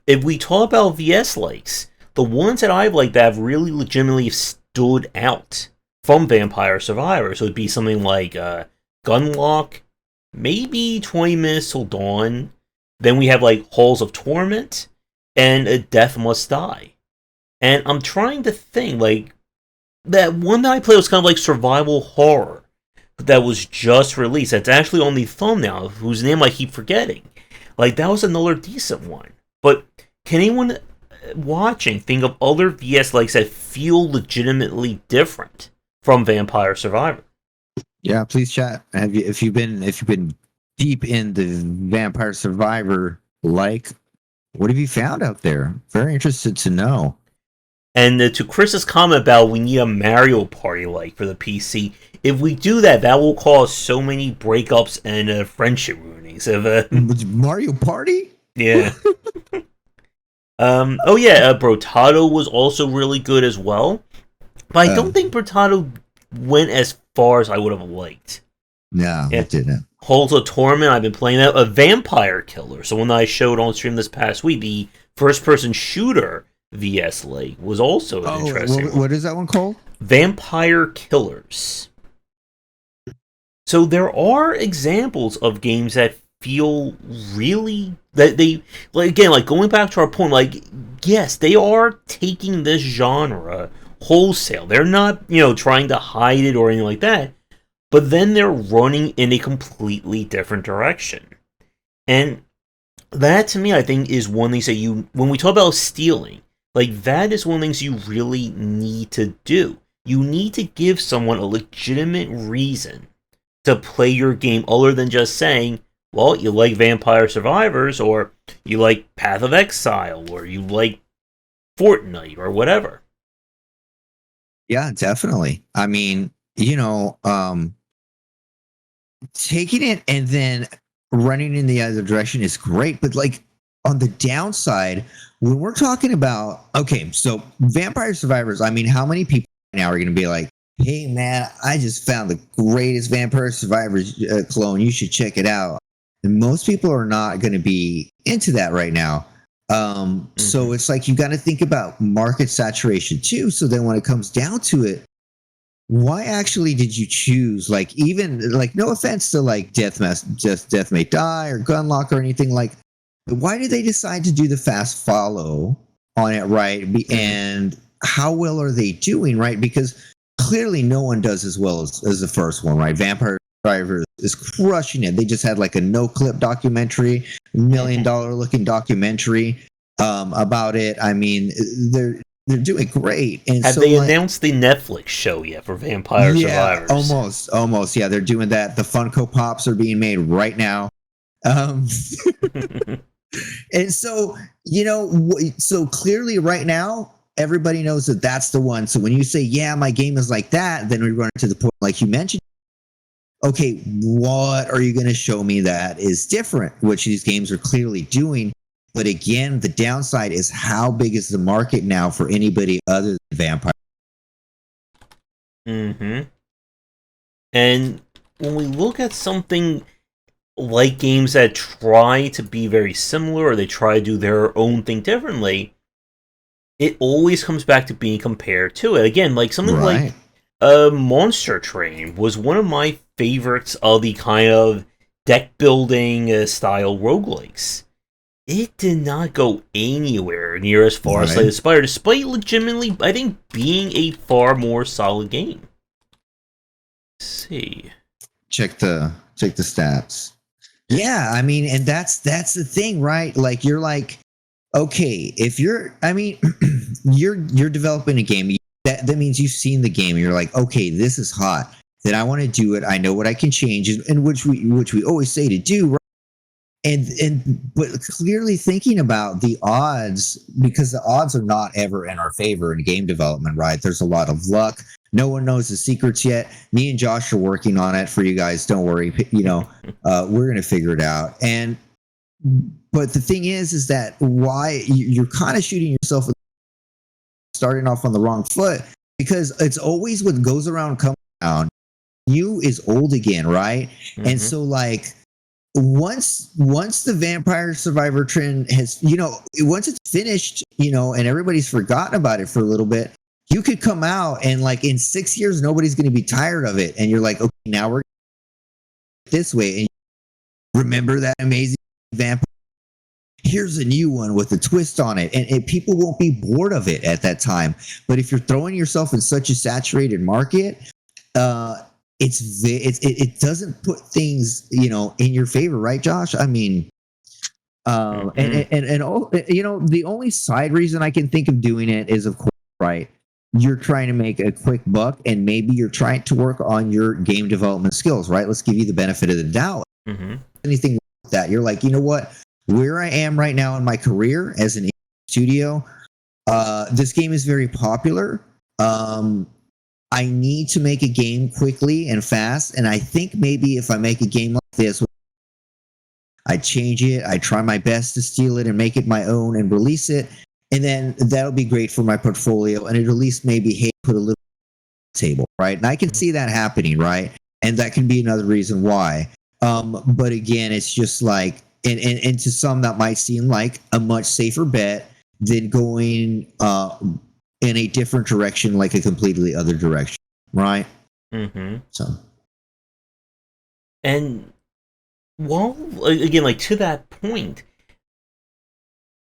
If we talk about VS likes, the ones that I've liked that have really legitimately stood out from Vampire Survivors would be something like Gunlock, maybe 20 Minutes Till Dawn. Then we have like Halls of Torment and A Death Must Die. And I'm trying to think, like, that one that I played was kind of like survival horror that was just released. That's actually on the thumbnail, whose name I keep forgetting. Like, that was another decent one. But can anyone watching think of other VS likes that feel legitimately different from Vampire Survivor? Yeah, please chat. If you've been deep in the Vampire Survivor, like, what have you found out there? Very interested to know. And to Chris's comment about we need a Mario Party like for the PC, if we do that, that will cause so many breakups and friendship ruinings. Mario Party? Yeah. Oh yeah, Brotado was also really good as well. But I don't think Brotado went as far as I would have liked. No, it didn't. Halls of Torment, I've been playing that. A Vampire Killer, so one that I showed on stream this past week, the first-person shooter VS Lake was also an interesting what is that one called? Vampire Killers. So there are examples of games that feel really that they like again, like going back to our point, like yes, they are taking this genre wholesale. They're not, trying to hide it or anything like that, but then they're running in a completely different direction. And that to me I think is one thing that when we talk about stealing, like, that is one of the things you really need to do. You need to give someone a legitimate reason to play your game other than just saying, well, you like Vampire Survivors, or you like Path of Exile, or you like Fortnite, or whatever. Yeah, definitely. I mean, taking it and then running in the other direction is great, but like on the downside, when we're talking about, okay, so Vampire Survivors, I mean, how many people now are going to be like, hey, man, I just found the greatest Vampire Survivors clone. You should check it out. And most people are not going to be into that right now. So it's like you got to think about market saturation too. So then when it comes down to it, why actually did you choose, like, even like, no offense to like Death May Die or Gunlock or anything, like, why did they decide to do the fast follow on it, right? And how well are they doing, right? Because clearly no one does as well as the first one, right? Vampire Survivor is crushing it. They just had like a no-clip documentary, $1 million looking documentary about it. I mean, they're doing great. And have they announced the Netflix show yet for Vampire Survivors? Almost. Yeah, they're doing that. The Funko Pops are being made right now. And so, so clearly right now, everybody knows that that's the one. So when you say, yeah, my game is like that, then we run to the point, like you mentioned, okay, what are you going to show me that is different, which these games are clearly doing? But again, the downside is how big is the market now for anybody other than Vampire? And when we look at something like games that try to be very similar or they try to do their own thing differently, it always comes back to being compared to it. Again, like something like Monster Train was one of my favorites of the kind of deck building style roguelikes. it did not go anywhere near as far as Slay the Spire, despite legitimately, I think, being a far more solid game. Let's see. Check the stats. Yeah, I mean, and that's the thing, right? Like, you're like, okay, if you're, I mean, you're developing a game. That means you've seen the game. And you're like, okay, this is hot. Then I want to do it. I know what I can change, and which we always say to do, right? But clearly thinking about the odds, because the odds are not ever in our favor in game development, right? There's a lot of luck. No one knows the secrets yet. Me and Josh are working on it for you guys. Don't worry. You know, we're gonna figure it out. But the thing is that why you're kind of shooting yourself, starting off on the wrong foot, because it's always what goes around comes around. You is old again, right? Mm-hmm. And so, like, once the Vampire Survivor trend has, you know, once it's finished, you know, and everybody's forgotten about it for a little bit, you could come out and, like, in 6 years, nobody's going to be tired of it, and you're like, okay, now we're this way, and remember that amazing Vampire. Here's a new one with a twist on it, and people won't be bored of it at that time. But if you're throwing yourself in such a saturated market, it doesn't put things, you know, in your favor, right, Josh? I mean, and all, you know, the only side reason I can think of doing it is, of course, right, you're trying to make a quick buck, and maybe you're trying to work on your game development skills, right? Let's give you the benefit of the doubt. Anything like that, you're like, you know what? Where I am right now in my career as an studio, this game is very popular. I need to make a game quickly and fast, and I think maybe if I make a game like this, I change it, I try my best to steal it and make it my own and release it, and then that'll be great for my portfolio, and it at least maybe, hey, put a little table, right? And I can see that happening, right? And that can be another reason why. But again, it's just like, and to some that might seem like a much safer bet than going in a different direction, like a completely other direction, right? So, and well, again, like, to that point,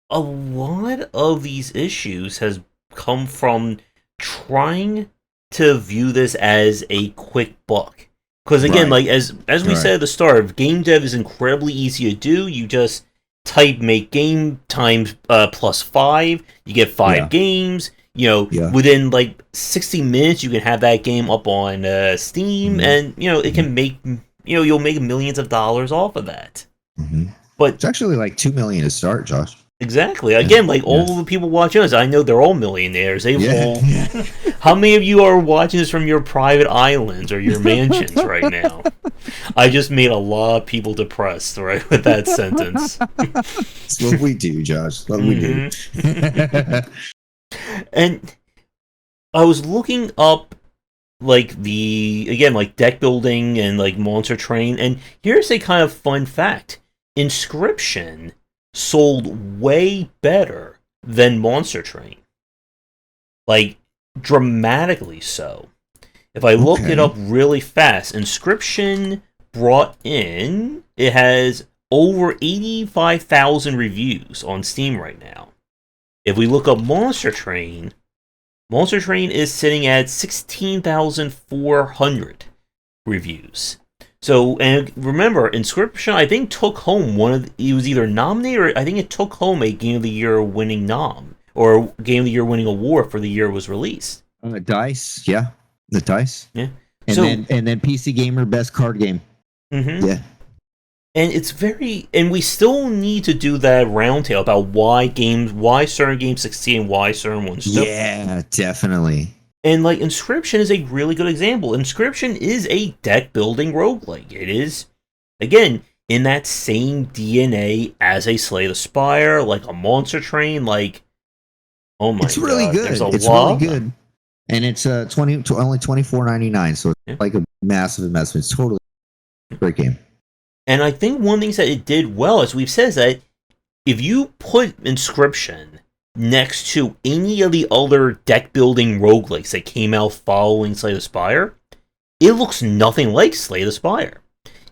a lot of these issues has come from trying to view this as a quick buck. Because again, like, as we said at the start, game dev is incredibly easy to do. You just type make game times +5. You get 5 games. You know, within like 60 minutes, you can have that game up on Steam, and you know it can make, you know, you'll make millions of dollars off of that. But it's actually like $2 million to start, Josh. Exactly. Again, like, all the people watching us, I know they're all millionaires. They've all. How many of you are watching this from your private islands or your mansions right now? I just made a lot of people depressed, right, with that sentence. That's what we do, Josh. What we do. And I was looking up, like, like, deck building and, like, Monster Train, and here's a kind of fun fact. Inscription sold way better than Monster Train. Like, dramatically so. If I look it up really fast, Inscription brought in, it has over 85,000 reviews on Steam right now. If we look up Monster Train is sitting at 16,400 reviews. So, and remember, Inscription, I think, took home it was either nominated, or I think it took home a Game of the Year winning or Game of the Year winning award for the year it was released. DICE, yeah. The DICE. Yeah. And then PC Gamer Best Card Game. Yeah. And it's and we still need to do that roundtable about why certain games succeed and why certain ones don't. Yeah, definitely. And, like, Inscription is a really good example. Inscription is a deck-building roguelike. It is, again, in that same DNA as a Slay the Spire, like a Monster Train, like, oh my god. It's really good. It's really good. And it's only $24.99, so it's like a massive investment. It's totally a great game. And I think one of the things that it did well, as we've said, is that if you put Inscription next to any of the other deck-building roguelikes that came out following Slay the Spire, it looks nothing like Slay the Spire.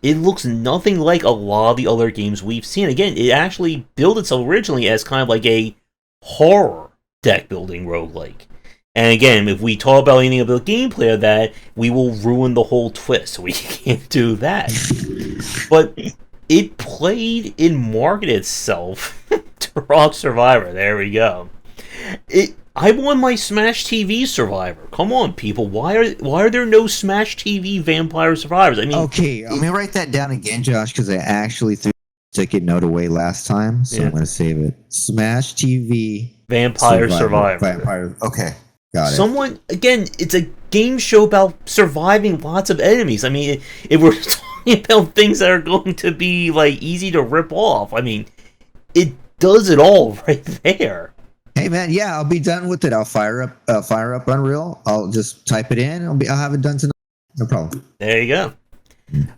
it looks nothing like a lot of the other games we've seen. Again, it actually billed itself originally as kind of like a horror deck building roguelike. And again, if we talk about anything about the gameplay of that, we will ruin the whole twist. We can't do that. But it played and marketed itself to Rock Survivor. There we go. I won my Smash TV Survivor. Come on, people. Why are there no Smash TV Vampire Survivors? I mean, okay, let me write that down again, Josh, because I actually threw the ticket note away last time, so I'm going to save it. Smash TV Vampire Survivor. Vampire. Okay. Got it. Again, it's a game show about surviving lots of enemies. I mean, if we're talking about things that are going to be like easy to rip off, I mean, it does it all right there. Hey man, yeah, I'll be done with it. I'll fire up Unreal. I'll just type it in. I'll have it done tonight. No problem. There you go.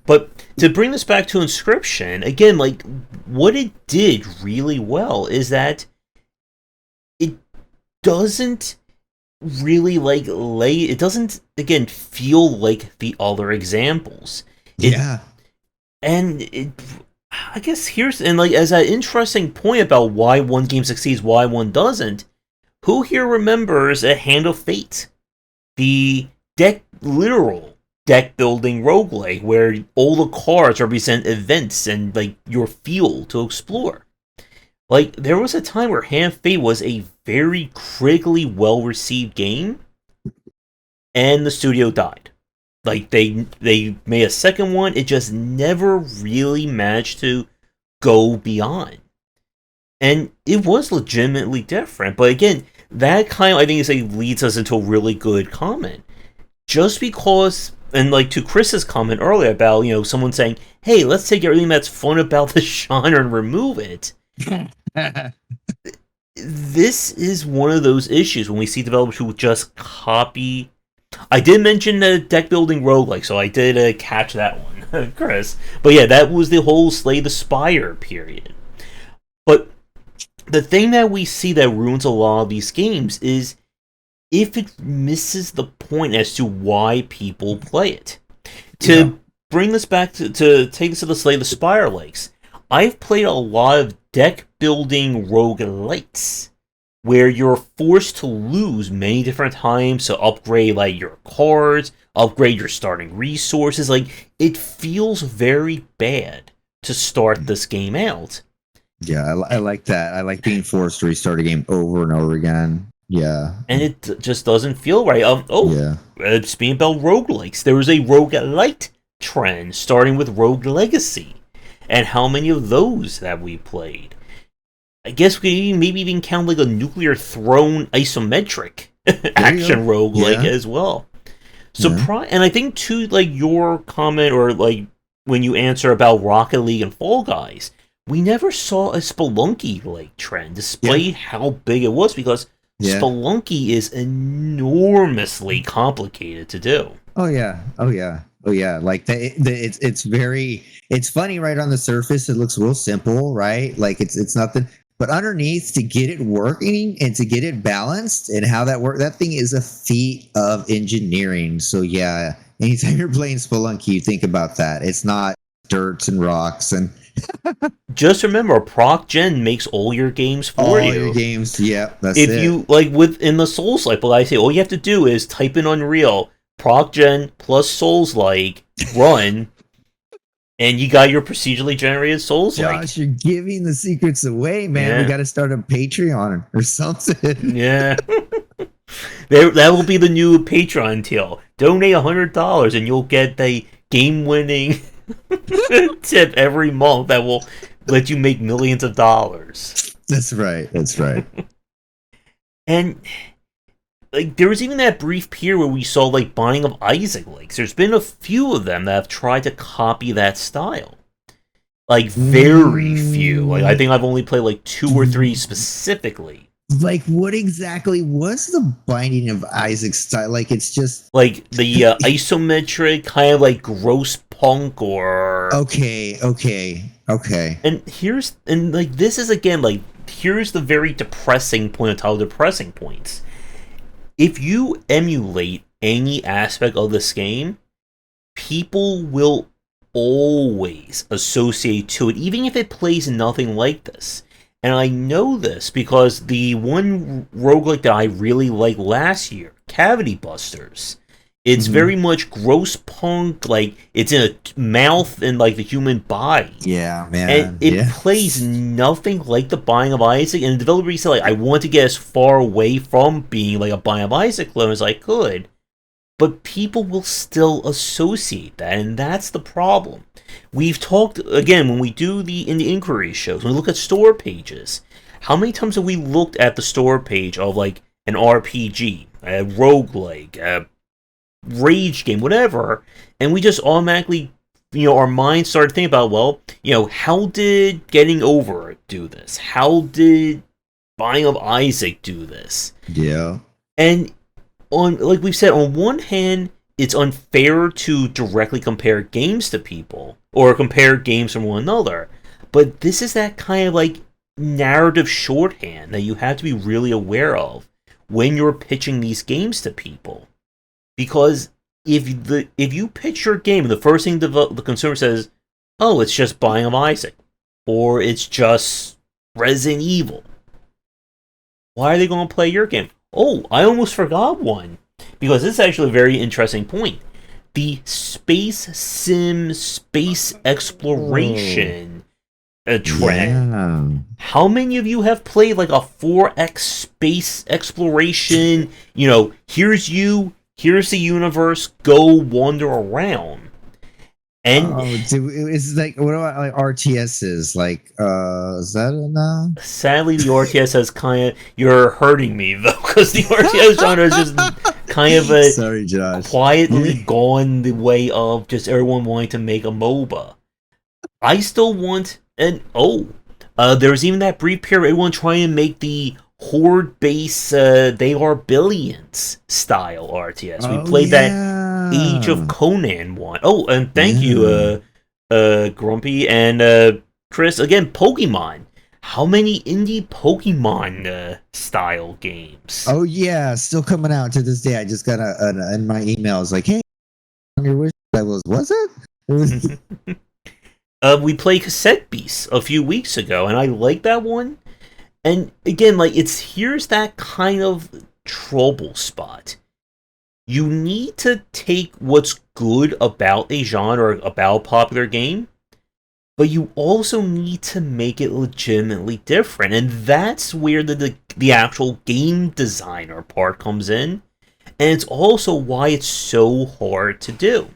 But to bring this back to Inscryption, again, like what it did really well is that it doesn't really it doesn't again feel like the other examples. I guess here's as an interesting point about why one game succeeds, why one doesn't. Who here remembers A Hand of Fate, the literal deck building roguelike where all the cards represent events and like your field to explore? Like, there was a time where Hand of Fate was a very critically well-received game, and the studio died. Like, they made a second one, it just never really managed to go beyond. And it was legitimately different, but again, that kind of, I think, leads us into a really good comment. Just because, and like to Chris's comment earlier about, someone saying, hey, let's take everything that's fun about the genre and remove it. This is one of those issues when we see developers who just copy. I did mention the deck building roguelike, so I did catch that one, Chris. But yeah, that was the whole Slay the Spire period. But the thing that we see that ruins a lot of these games is if it misses the point as to why people play it. To bring this back to take this to the Slay the Spire likes, I've played a lot of deck building roguelites where you're forced to lose many different times to upgrade like your cards, upgrade your starting resources. Like, it feels very bad to start this game out. Yeah, I like that. I like being forced to restart a game over and over again. Yeah. And it just doesn't feel right. Speaking about roguelikes, there was a roguelite trend starting with Rogue Legacy. And how many of those have we played? I guess we can maybe even count like a Nuclear Throne isometric action roguelike as well. And I think too, like your comment or like when you answer about Rocket League and Fall Guys, we never saw a Spelunky-like trend, despite how big it was, because Spelunky is enormously complicated to do. Oh yeah. Like it's funny right on the surface. It looks real simple, right? Like it's nothing. But underneath, to get it working and to get it balanced and how that works, that thing is a feat of engineering. So yeah, anytime you're playing Spelunky, you think about that. It's not dirts and rocks and. Just remember, Proc Gen makes all your games for you. All your games, yeah. That's if you like in the Souls-like, I say all you have to do is type in Unreal, Proc Gen plus Souls-like, run. And you got your procedurally generated Souls-like. Josh, you're giving the secrets away, man. Yeah. We got to start a Patreon or something. Yeah. That will be the new Patreon deal. Donate $100 and you'll get the game-winning tip every month that will let you make millions of dollars. That's right. And like there was even that brief period where we saw like Binding of Isaac likes. There's been a few of them that have tried to copy that style. Like very few. Like I think I've only played like 2 or 3 specifically. Like what exactly was the Binding of Isaac style? Like it's just like the isometric kind of like gross punk or okay. And this is again like here's the very depressing point of all depressing points. If you emulate any aspect of this game, people will always associate to it, even if it plays nothing like this. And I know this because the one roguelike that I really liked last year, Cavity Busters, it's very much gross punk, like it's in a mouth and like the human body. Yeah, man. And it plays nothing like the Binding of Isaac. And the developer said, like, I want to get as far away from being like a Binding of Isaac clone as I could. But people will still associate that, and that's the problem. We've talked, again, when we do in the inquiry shows, when we look at store pages, how many times have we looked at the store page of, like, an RPG, a roguelike, a rage game, whatever, and we just automatically, our minds started thinking about, well, how did Getting Over It do this? How did Binding of Isaac do this? Yeah. And like we've said, on one hand, it's unfair to directly compare games to people or compare games from one another. But this is that kind of like narrative shorthand that you have to be really aware of when you're pitching these games to people. Because if you pitch your game and the first thing the consumer says, oh, it's just Binding of Isaac, or it's just Resident Evil, why are they going to play your game? Oh, I almost forgot one, because this is actually a very interesting point. The space sim, space exploration trend. Yeah. How many of you have played like a 4X space exploration? Here's the universe, go wander around. And it's like, what about like RTSs? Like, is that enough? Sadly, the RTS has you're hurting me though, because the RTS genre is just kind of Sorry, Josh. quietly gone the way of just everyone wanting to make a MOBA. I still want, there's even that brief period everyone trying to make the horde base, They Are Billions style RTS. We played that Age of Conan one. Oh, and thank you, Grumpy and Chris. Again, Pokemon. How many indie Pokemon style games? Oh yeah, still coming out to this day. I just got in my emails like, hey, on your wish was it? We played Cassette Beasts a few weeks ago, and I like that one. And again, like here's that kind of trouble spot. You need to take what's good about a genre, about a popular game, but you also need to make it legitimately different. And that's where the actual game designer part comes in. And it's also why it's so hard to do.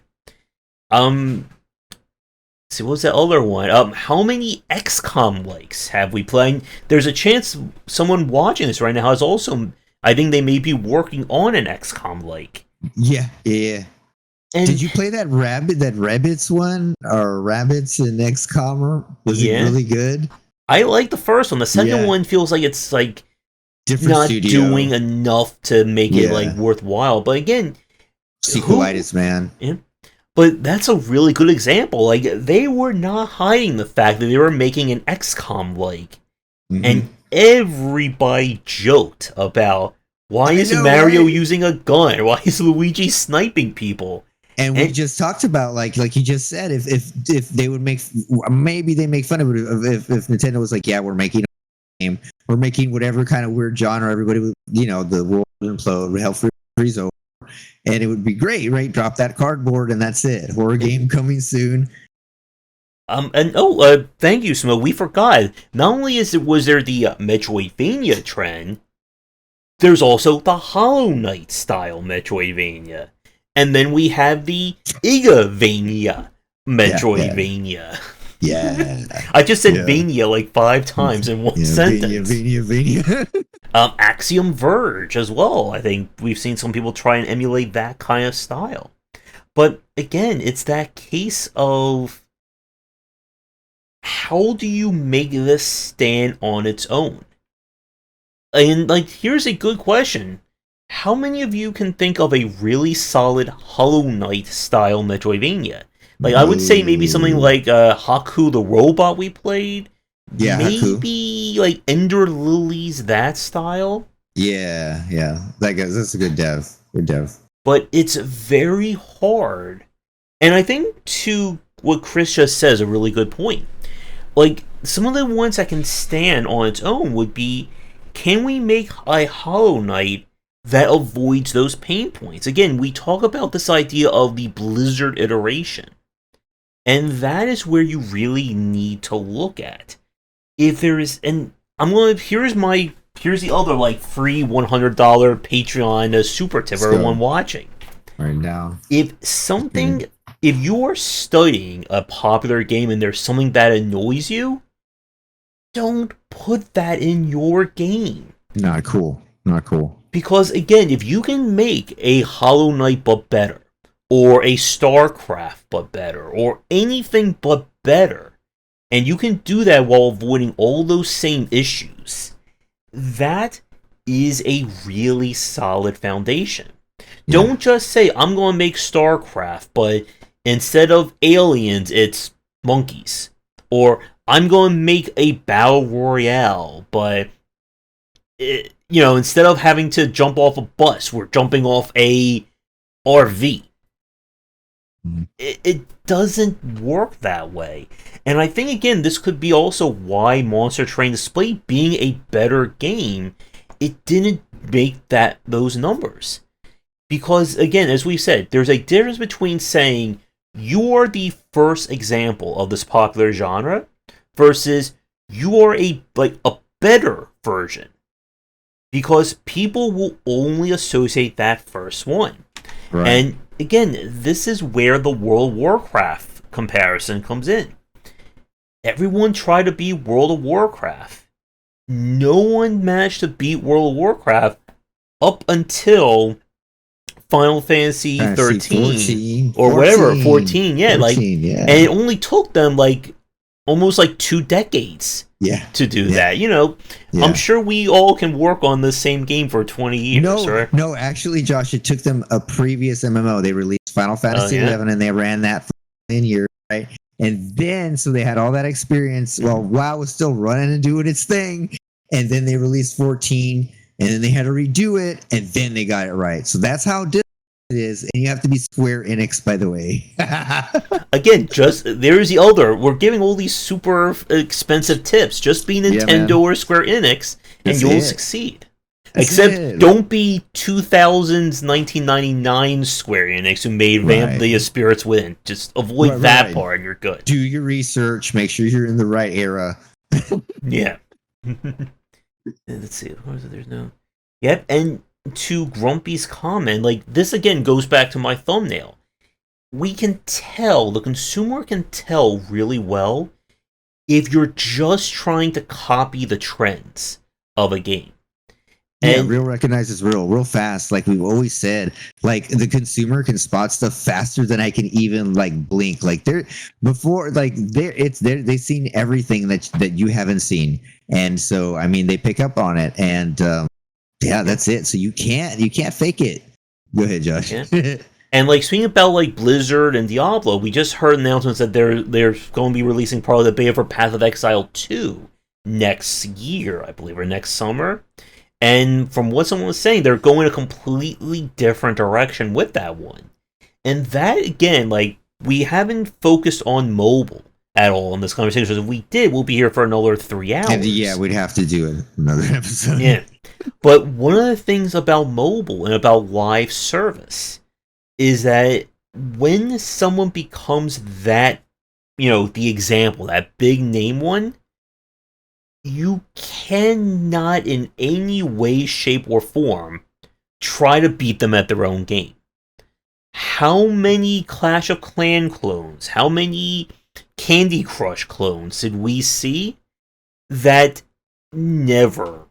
See, what was that other one? How many XCOM likes have we played? There's a chance someone watching this right now has also, I think they may be working on an XCOM like. Yeah. And did you play that Rabbids one or Rabbids in XCOM? Was it really good? I like the first one. The second one feels like it's like different not studio. Doing enough to make it like worthwhile. But again, sequelitis, man. Yeah. But that's a really good example. Like they were not hiding the fact that they were making an XCOM like, and everybody joked about why is Mario using a gun? Why is Luigi sniping people? And we just talked about like you just said, if they would maybe they make fun of it if Nintendo was like, yeah, we're making a game, we're making whatever kind of weird genre, everybody would, the world would implode, hell freeze over, and it would be great, right? Drop that cardboard and that's it. Horror game coming soon. Thank you, Smo. We forgot. Not only was there the Metroidvania trend, there's also the Hollow Knight style Metroidvania. And then we have the Igavania Metroidvania. Yeah. I just said Vania like 5 times in one sentence. Vania. Axiom Verge as well. I think we've seen some people try and emulate that kind of style. But again, it's that case of how do you make this stand on its own? And here's a good question. How many of you can think of a really solid Hollow Knight style Metroidvania? I would say maybe something like Haku the Robot we played. Yeah, maybe Haku. Ender Lilies, that style. Yeah. That's a good dev. Good dev. But it's very hard. And I think to what Chris just says a really good point. Like, some of the ones that can stand on its own would be, can we make a Hollow Knight that avoids those pain points? Again, we talk about this idea of the Blizzard iteration. And that is where you really need to look at. If there is, and here's the other, like, free $100 Patreon super tip for everyone watching. Right now. If you're studying a popular game and there's something that annoys you, don't put that in your game. Not cool. Because, again, if you can make a Hollow Knight but better, or a StarCraft but better, or anything but better, and you can do that while avoiding all those same issues, that is a really solid foundation. Yeah. Don't just say, I'm going to make StarCraft, but instead of aliens, it's monkeys. Or, I'm going to make a Battle Royale, but, instead of having to jump off a bus, we're jumping off a RV. It doesn't work that way. And I think, again, this could be also why Monster Train, despite being a better game, it didn't make those numbers. Because, again, as we said, there's a difference between saying you're the first example of this popular genre versus you are a better version. Because people will only associate that first one. Right. And again, this is where the World of Warcraft comparison comes in. Everyone tried to beat World of Warcraft. No one managed to beat World of Warcraft up until Final Fantasy 13 or 14. Yeah, 14, yeah. And it only took them almost 2 decades. Yeah. To do that, Yeah. I'm sure we all can work on the same game for 20 years, right? No, actually, Josh, it took them a previous MMO. They released Final Fantasy 11, and they ran that for 10 years, right? And then, so they had all that experience while WoW was still running and doing its thing. And then they released 14, and then they had to redo it, and then they got it right. So that's how difficult it is. And you have to be Square Enix, by the way. Again, there's the other. We're giving all these super expensive tips. Just be Nintendo or Square Enix, and you'll succeed. Except don't be 2000's 1999 Square Enix who made Vanilla Spirits Within. Just avoid that part and you're good. Do your research. Make sure you're in the right era. Yeah. Let's see. There's no... Yep, and to Grumpy's comment, this again goes back to my thumbnail. We can tell, the consumer can tell really well if you're just trying to copy the trends of a game. And real recognizes real fast, like we've always said. The consumer can spot stuff faster than I can even blink. They've seen everything that you haven't seen, and so I mean they pick up on it, and that's it. So you can't fake it. Go ahead, Josh. Yeah. And speaking about Blizzard and Diablo, we just heard announcements that they're going to be releasing part of the beta for Path of Exile 2 next year, I believe, or next summer. And from what someone was saying, they're going a completely different direction with that one. And that, again, we haven't focused on mobile at all in this conversation. So if we did, we'll be here for another 3 hours. And we'd have to do another episode. Yeah. But one of the things about mobile and about live service is that when someone becomes that, the example, that big name one, you cannot in any way, shape, or form try to beat them at their own game. How many Clash of Clans clones, how many Candy Crush clones did we see that never,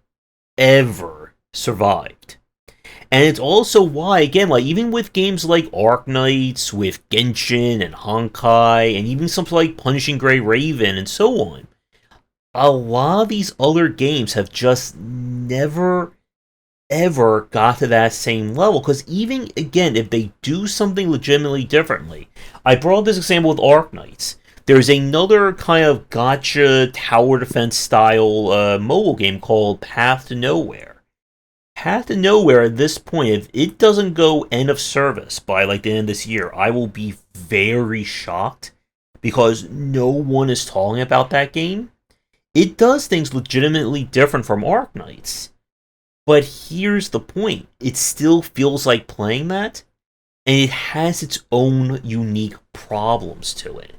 ever survived? And it's also why, again, even with games like Arknights, with Genshin and Honkai, and even something like Punishing Gray Raven and so on, a lot of these other games have just never, ever got to that same level. Because even, again, if they do something legitimately differently, I brought this example with Arknights. There's another kind of gacha tower defense style mobile game called Path to Nowhere. Path to Nowhere, at this point, if it doesn't go end of service by the end of this year, I will be very shocked, because no one is talking about that game, it does things legitimately different from Arknights. But here's the point. It still feels like playing that, and it has its own unique problems to it.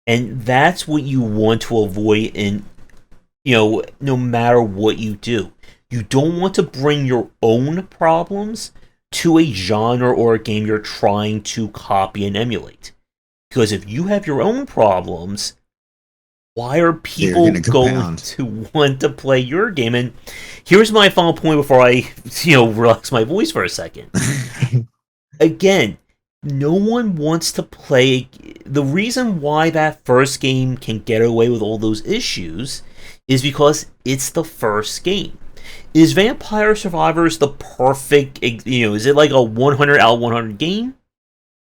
And that's what you want to avoid in, no matter what you do. You don't want to bring your own problems to a genre or a game you're trying to copy and emulate. Because if you have your own problems, why are people going to want to play your game? And here's my final point before I, relax my voice for a second. Again, no one wants to play. The reason why that first game can get away with all those issues is because it's the first game. Is Vampire Survivors the perfect, is it like a 100 out of 100 game?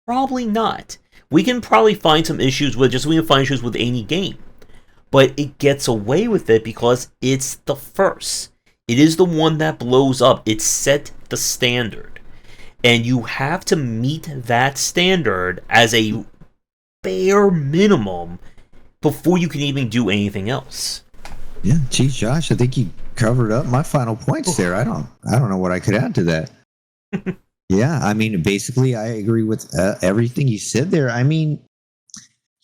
Probably not. We can probably find some issues with, we can find issues with any game. But it gets away with it because it's the first. It is the one that blows up. It set the standard. And you have to meet that standard as a bare minimum before you can even do anything else. Yeah, geez, Josh, I think you covered up my final points there. I don't know what I could add to that. Yeah, I mean, basically, I agree with everything you said there. I mean,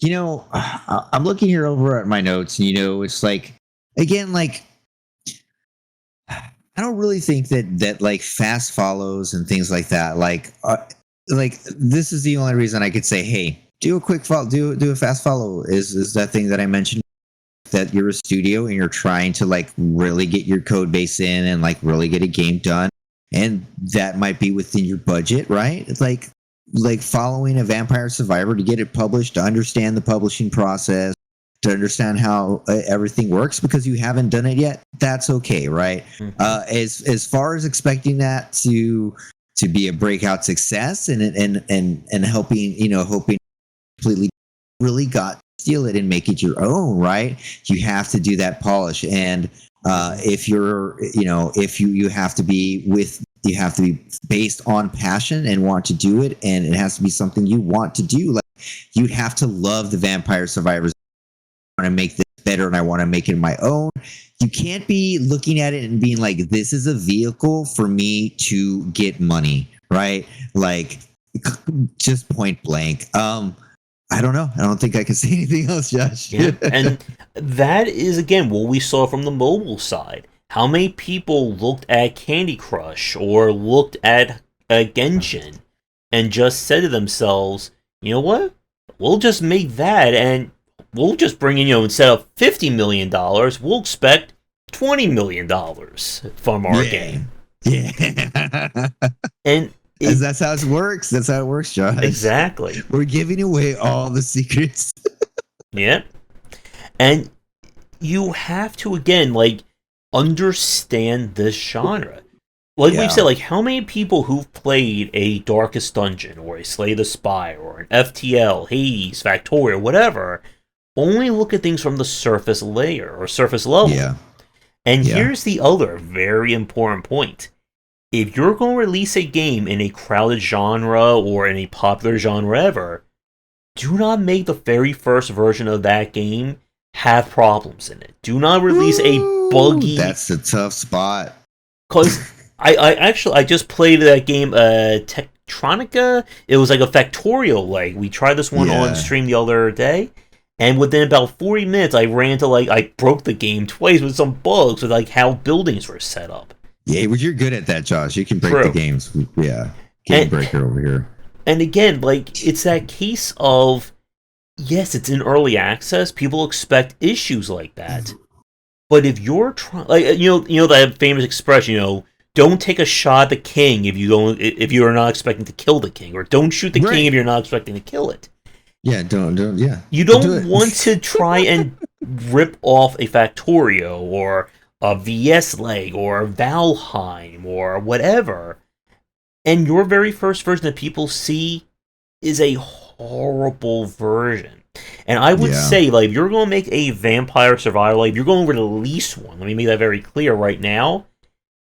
I'm looking here over at my notes, and it's like, again, like, I don't really think that like fast follows and things like that, like this is the only reason I could say, hey, do a quick follow, do a fast follow is that thing that I mentioned, that you're a studio and you're trying to like really get your code base in and like really get a game done, and that might be within your budget, right? It's like following a Vampire Survivor to get it published, to understand the publishing process, to understand how everything works, because you haven't done it yet. That's okay, right? Mm-hmm. As far as expecting that to be a breakout success and helping, hoping completely really got steal it and make it your own, right? You have to do that polish, and if you're, if you have to be based on passion and want to do it, and it has to be something you want to do. Like, you have to love the Vampire Survivors. I want to make this better, and I want to make it my own. You can't be looking at it and being like, this is a vehicle for me to get money, right? Like, just point blank. I don't know. I don't think I can say anything else, Josh. Yeah, and that is, again, what we saw from the mobile side. How many people looked at Candy Crush or looked at Genshin and just said to themselves, you know what? We'll just make that, and we'll just bring in, instead of $50 million, we'll expect $20 million from our game. Yeah. And that's how it works. That's how it works, Josh. Exactly. We're giving away all the secrets. Yeah. And you have to, again, like, understand this genre. Like we've said, like, how many people who've played a Darkest Dungeon or a Slay the Spire or an FTL, Hades, Factorio, whatever, only look at things from the surface layer or surface level. Yeah. And here's the other very important point. If you're going to release a game in a crowded genre or in a popular genre ever, do not make the very first version of that game have problems in it. Do not release a buggy... That's a tough spot. Because I just played that game, Tektronica. It was like a Factorio leg. We tried this one on stream the other day, and within about 40 minutes, I ran into, like, I broke the game twice with some bugs with, like, how buildings were set up. Yeah, but you're good at that, Josh. You can break the games. Yeah, game breaker over here. And again, like, it's that case of, yes, it's in early access. People expect issues like that. But if you're trying, like, that famous expression, don't take a shot at the king if you are not expecting to kill the king, or don't shoot the king if you're not expecting to kill it. Yeah, don't. Yeah, you don't want to try and rip off a Factorio or a VS leg or a Valheim or whatever, and your very first version that people see is a horrible version. And I would say, like, if you're going to make a Vampire Survivor, like, if you're going to release one, let me make that very clear right now,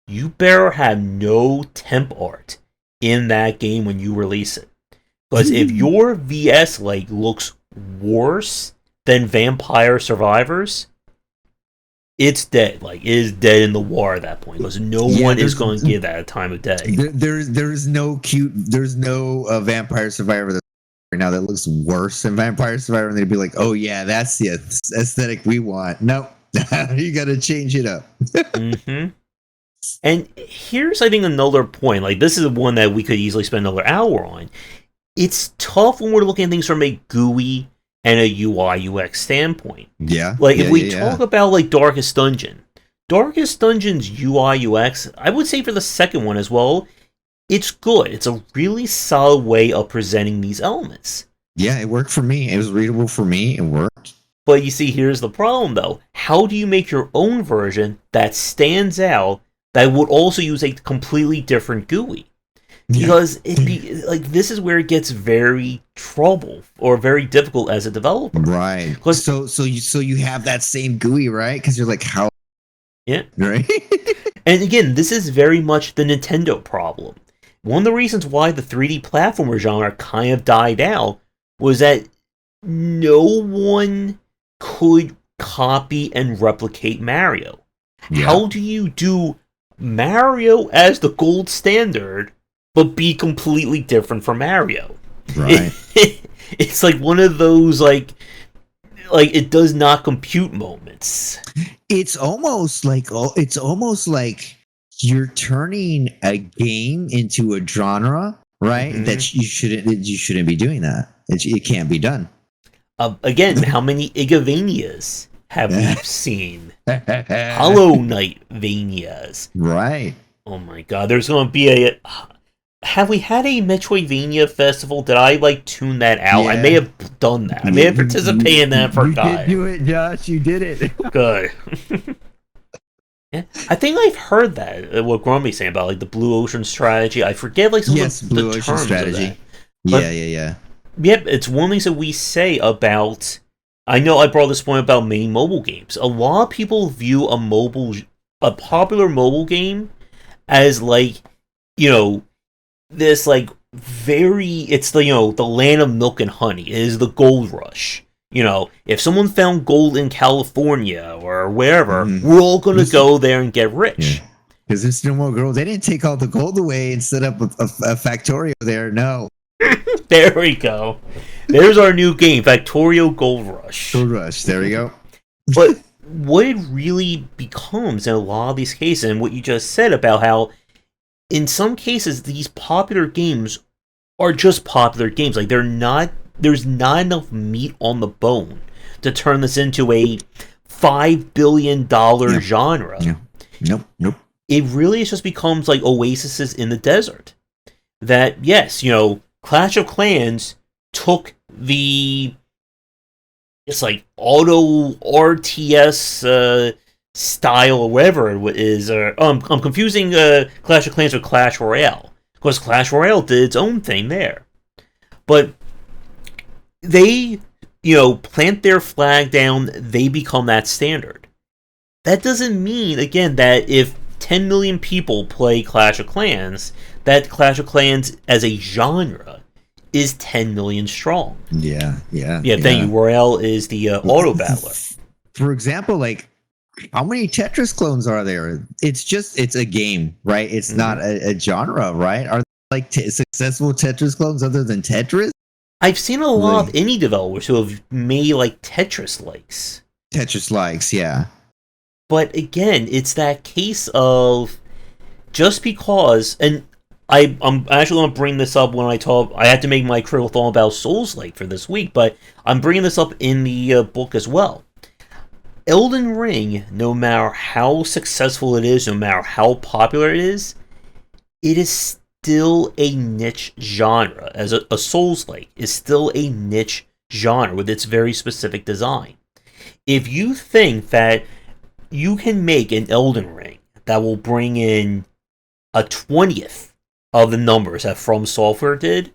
you better have no temp art in that game when you release it. Because if your VS leg looks worse than Vampire Survivors, it's dead. Like, it is dead in the water at that point, because no one is going to give that a time of day. There's no Vampire Survivor right now that looks worse than Vampire Survivor, and they'd be like, oh yeah, that's the aesthetic we want. Nope. You got to change it up. Mm-hmm. And here's, I think, another point. Like, this is one that we could easily spend another hour on. It's tough when we're looking at things from a GUI and a UI UX standpoint. Yeah. Like, if we talk about, like, Darkest Dungeon. Darkest Dungeon's UI UX, I would say for the second one as well, it's good. It's a really solid way of presenting these elements. Yeah, it worked for me. It was readable for me. It worked. But you see, here's the problem, though. How do you make your own version that stands out that would also use a completely different GUI? Because this is where it gets very very difficult as a developer. Right. So you have that same GUI, right? Because you're like, how? Yeah. Right. And again, this is very much the Nintendo problem. One of the reasons why the 3D platformer genre kind of died out was that no one could copy and replicate Mario. Yeah. How do you do Mario as the gold standard, but be completely different from Mario? Right. It's like one of those like it does not compute moments. It's almost like you're turning a game into a genre, right? Mm-hmm. That you shouldn't be doing that. It can't be done. Again, how many Igavanias have we seen? Hollow Knight Vanias. Right. Oh my god, there's going to be have we had a Metroidvania festival? Did I tune that out? Yeah. I may have done that. I may have participated in that for You did do it, Josh. You did it. Good. Yeah, I think I've heard that. What Grumpy's saying about the Blue Ocean strategy. I forget some of the Blue Ocean strategy. Yeah. Yep, it's one of the things that we say about. I know I brought this point about many mobile games. A lot of people view a popular mobile game as this it's the land of milk and honey. It is the gold rush. If someone found gold in California or wherever, we're all going to go there and get rich. Because there's no more gold. They didn't take all the gold away and set up a Factorio there. No. There we go. There's our new game, Factorio Gold Rush. Gold Rush. There we go. But what it really becomes in a lot of these cases, and what you just said about how, in some cases, these popular games are just popular games. There's not enough meat on the bone to turn this into a $5 billion genre. Yeah. Nope. It really just becomes like oases in the desert. That, yes, Clash of Clans took the auto RTS style or whatever it is. I'm confusing Clash of Clans with Clash Royale, because Clash Royale did its own thing there. But they, plant their flag down, they become that standard. That doesn't mean, again, that if 10 million people play Clash of Clans, that Clash of Clans as a genre is 10 million strong. Yeah. Thank you. Royale is the auto battler. For example, how many Tetris clones are there? It's a game, right? It's not a genre, right? Are there successful Tetris clones other than Tetris? I've seen a lot of indie developers who have made Tetris-likes. Tetris-likes, yeah. But again, it's that case of just because, and I'm actually going to bring this up when I had to make my critical thought about Souls-like for this week, but I'm bringing this up in the book as well. Elden Ring, no matter how successful it is, no matter how popular it is still a niche genre. As a Souls-like is still a niche genre with its very specific design. If you think that you can make an Elden Ring that will bring in a 20th of the numbers that From Software did,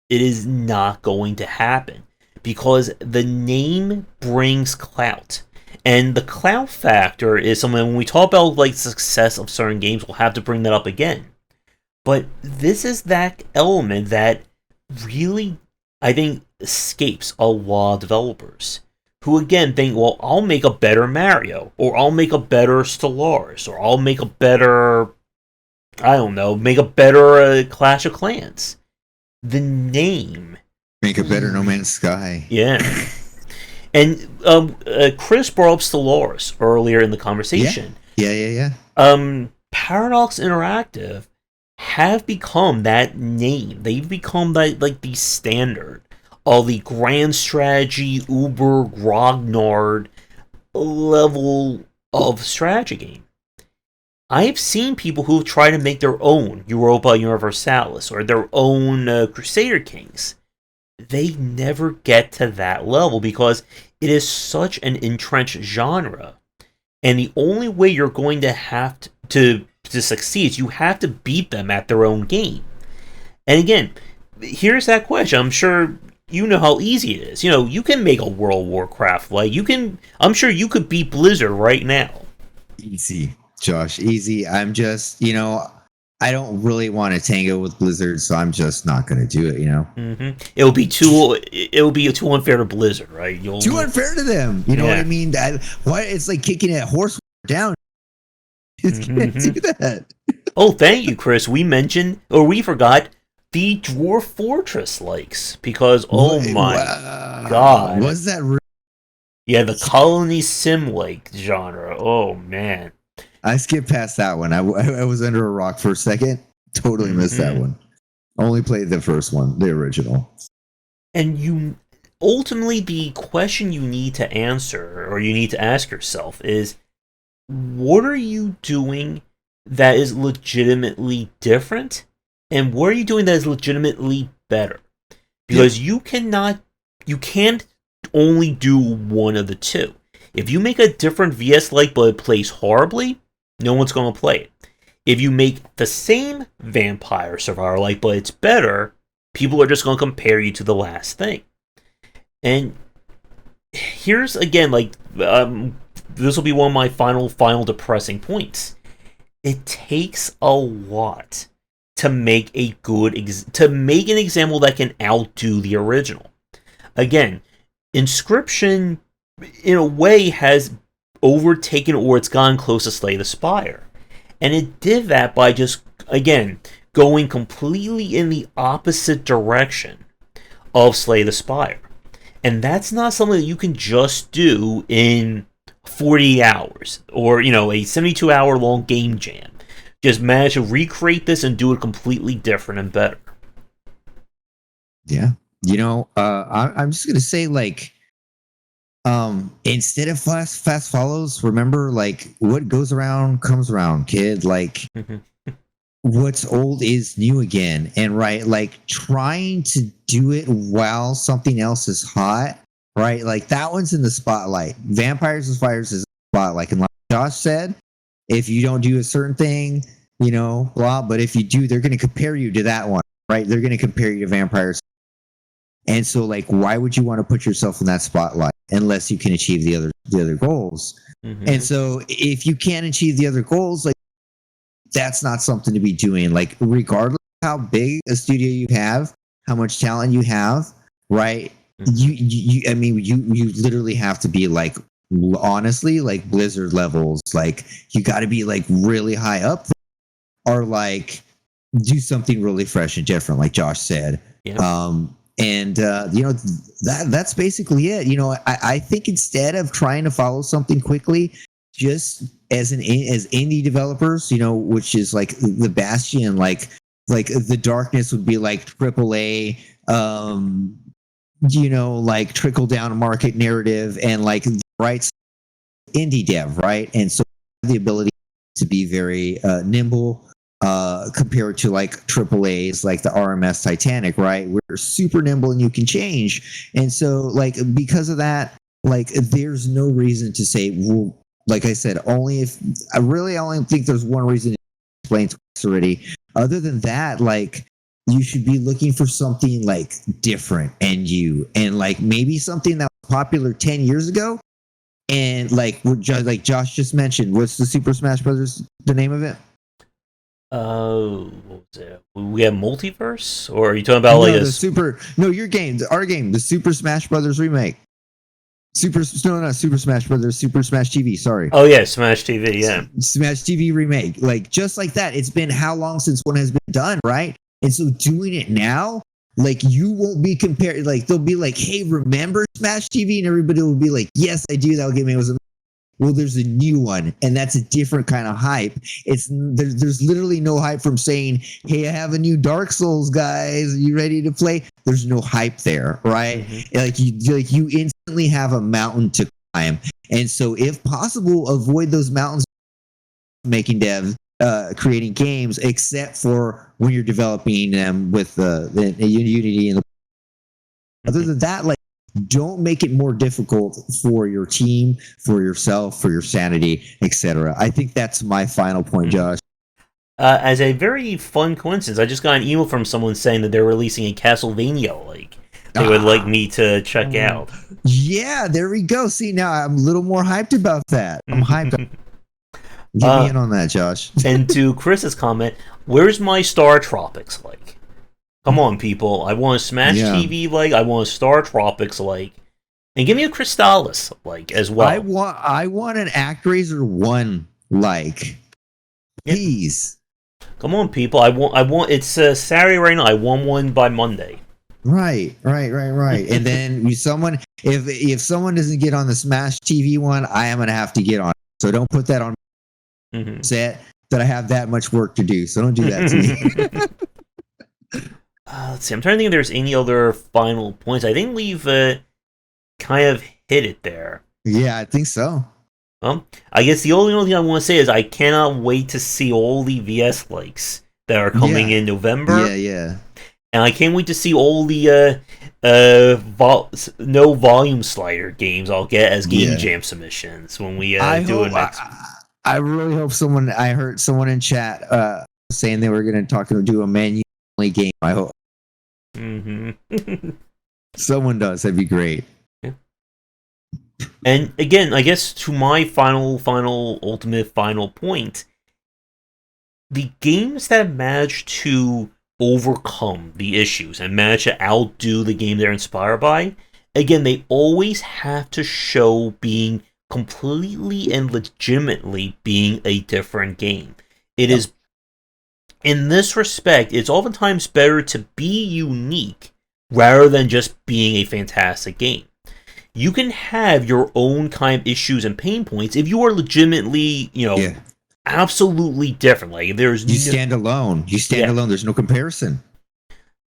it is not going to happen, because the name brings clout. And the clout factor is something, when we talk about the success of certain games, we'll have to bring that up again. But this is that element that really, I think, escapes a lot of developers who again think, well, I'll make a better Mario, or I'll make a better Stellaris, or I'll make a better, I don't know, make a better Clash of Clans. The name. Make a better No Man's Sky. Yeah. And Chris brought up Stellaris earlier in the conversation. Yeah. Paradox Interactive have become that name. They've become that, like, the standard of the grand strategy, uber grognard level of strategy game. I've seen people who try to make their own Europa Universalis or their own Crusader Kings. They never get to that level because it is such an entrenched genre. And the only way you're going to have to succeed is you have to beat them at their own game. And again, here's that question. I'm sure you know how easy it is. You know, you can make a World of Warcraft like I'm sure you could beat Blizzard right now. Easy, Josh, easy. I'm just, I don't really want to tango with Blizzard, so I'm just not going to do it, Mm-hmm. It would be too unfair to Blizzard, right? Too unfair to them. You know what I mean? It's like kicking a horse down. You can't do that. Oh, thank you, Chris. We forgot the Dwarf Fortress likes because my god, was that? Yeah, the colony sim like genre. Oh man, I skipped past that one. I was under a rock for a second. Totally missed that one. Only played the first one, the original. And ultimately, the question you need to answer or you need to ask yourself is, what are you doing that is legitimately different? And what are you doing that is legitimately better? Because you can't only do one of the two. If you make a different VS-like but it plays horribly, no one's going to play it. If you make the same Vampire Survivor-like but it's better, people are just going to compare you to the last thing. And here's, again, this will be one of my final depressing points. It takes a lot to make an example that can outdo the original. Again, Inscription, in a way, has overtaken or it's gone close to Slay the Spire. And it did that by just, again, going completely in the opposite direction of Slay the Spire. And that's not something that you can just do in 40 hours or, a 72-hour long game jam. Just manage to recreate this and do it completely different and better. Yeah. I'm just going to say, instead of fast follows, remember, what goes around comes around, kid. What's old is new again. And trying to do it while something else is hot, right? That one's in the spotlight. Vampires and Fires is in the spotlight. And like Josh said, if you don't do a certain thing, blah, but if you do, they're going to compare you to that one, right? They're going to compare you to Vampires. And so, why would you want to put yourself in that spotlight unless you can achieve the other goals? Mm-hmm. And so, if you can't achieve the other goals, that's not something to be doing. Regardless of how big a studio you have, how much talent you have, right? Mm-hmm. You literally have to be honestly, Blizzard levels. You got to be really high up, or do something really fresh and different, like Josh said. Yeah. And that's basically it. I think instead of trying to follow something quickly, just as indie developers, which is the bastion, the darkness would be AAA, trickle down market narrative, and right indie dev, right? And so the ability to be very nimble. Compared to AAAs like the RMS Titanic, right? We're super nimble and you can change. And so because of that, there's no reason to say, well, like I said, I only think there's one reason to explain twice already. Other than that, you should be looking for something different and maybe something that was popular 10 years ago. And like Josh just mentioned, what's the Super Smash Brothers, the name of it? What was it? We have multiverse, or are you talking about like No, a? your game, our game, the Super Smash Brothers remake. Not Super Smash Brothers, Super Smash TV. Sorry. Oh yeah, Smash TV. Yeah. Smash TV remake, like just like that. It's been how long since one has been done, right? And so doing it now, like you won't be compared. Like they'll be like, "Hey, remember Smash TV?" And everybody will be like, "Yes, I do." That game was amazing. Well, there's a new one, and that's a different kind of hype. There's literally no hype from saying, "Hey, I have a new Dark Souls, guys. Are you ready to play?" There's no hype there, right? Mm-hmm. Like you instantly have a mountain to climb, and so if possible, avoid those mountains. Making devs, creating games, except for when you're developing them with the Unity and other than that, like don't make it more difficult for your team, for yourself, for your sanity, etc. I think that's my final point, Josh. As a very fun coincidence, I just got an email from someone saying that they're releasing a Castlevania like they would like me to check out. Yeah, there we go. See, now I'm a little more hyped about that. I'm hyped. Get me in on that, Josh. And to Chris's comment, where's my Star Tropics like? Come on, people. I want a Smash TV like. I want a Star Tropics like. And give me a Crystallis like as well. I want an ActRaiser 1 like. Please. Come on, people. I want it's Saturday right now. I want one by Monday. Right. And then if someone doesn't get on the Smash TV one, I am gonna have to get on it. So don't put that on set that I have that much work to do. So don't do that to me. Let's see. I'm trying to think if there's any other final points. I think we've kind of hit it there. Yeah, I think so. I guess the only thing I want to say is I cannot wait to see all the VS likes that are coming in November. Yeah. And I can't wait to see all the no volume slider games I'll get as game jam submissions when we do it next. I really hope I heard someone in chat saying they were going to do a menu only game. I hope. Someone does. That'd be great. And again, I guess to my ultimate final point, the games that manage to overcome the issues and manage to outdo the game they're inspired by, again, they always have to show being completely and legitimately being a different game. It is, in this respect, it's oftentimes better to be unique rather than just being a fantastic game. You can have your own kind of issues and pain points if you are legitimately, absolutely different. Like you stand alone. You stand alone. There's no comparison.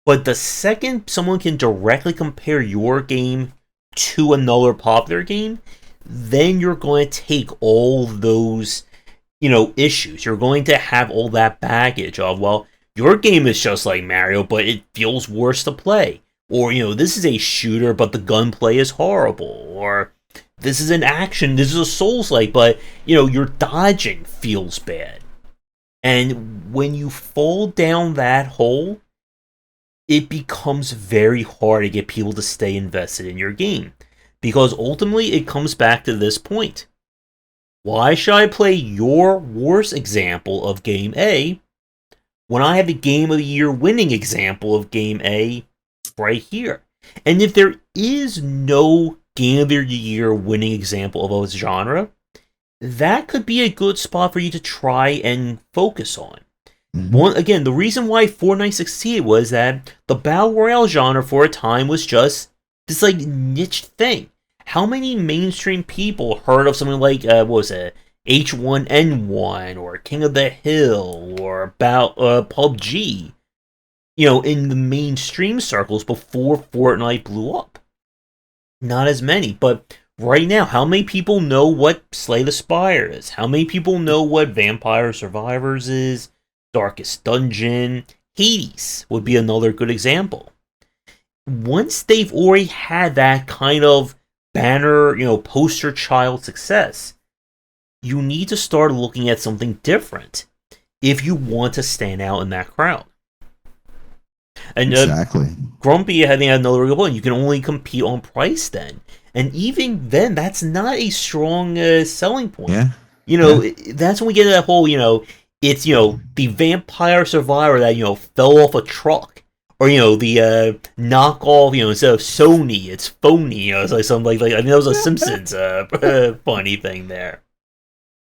But the second someone can directly compare your game to another popular game, then you're going to take all those, issues. You're going to have all that baggage of, well, your game is just like Mario, but it feels worse to play. Or, this is a shooter, but the gunplay is horrible. Or, this is an action, this is a Souls-like, but, your dodging feels bad. And when you fall down that hole, it becomes very hard to get people to stay invested in your game. Because ultimately, it comes back to this point. Why should I play your worst example of Game A when I have the Game of the Year winning example of Game A right here? And if there is no Game of the Year winning example of a genre, that could be a good spot for you to try and focus on. Again, the reason why Fortnite succeeded was that the Battle Royale genre for a time was just this like niche thing. How many mainstream people heard of something like, H1N1 or King of the Hill or about PUBG? In the mainstream circles before Fortnite blew up. Not as many, but right now, how many people know what Slay the Spire is? How many people know what Vampire Survivors is? Darkest Dungeon? Hades would be another good example. Once they've already had that kind of banner, poster child success, you need to start looking at something different if you want to stand out in that crowd. And exactly. Grumpy, I think, had another good point. You can only compete on price then. And even then, that's not a strong selling point. Yeah. That's when we get to that whole, it's, the vampire survivor that, fell off a truck. Or, the knockoff, instead of Sony, it's phony. It's like something like I mean, that was a Simpsons funny thing there.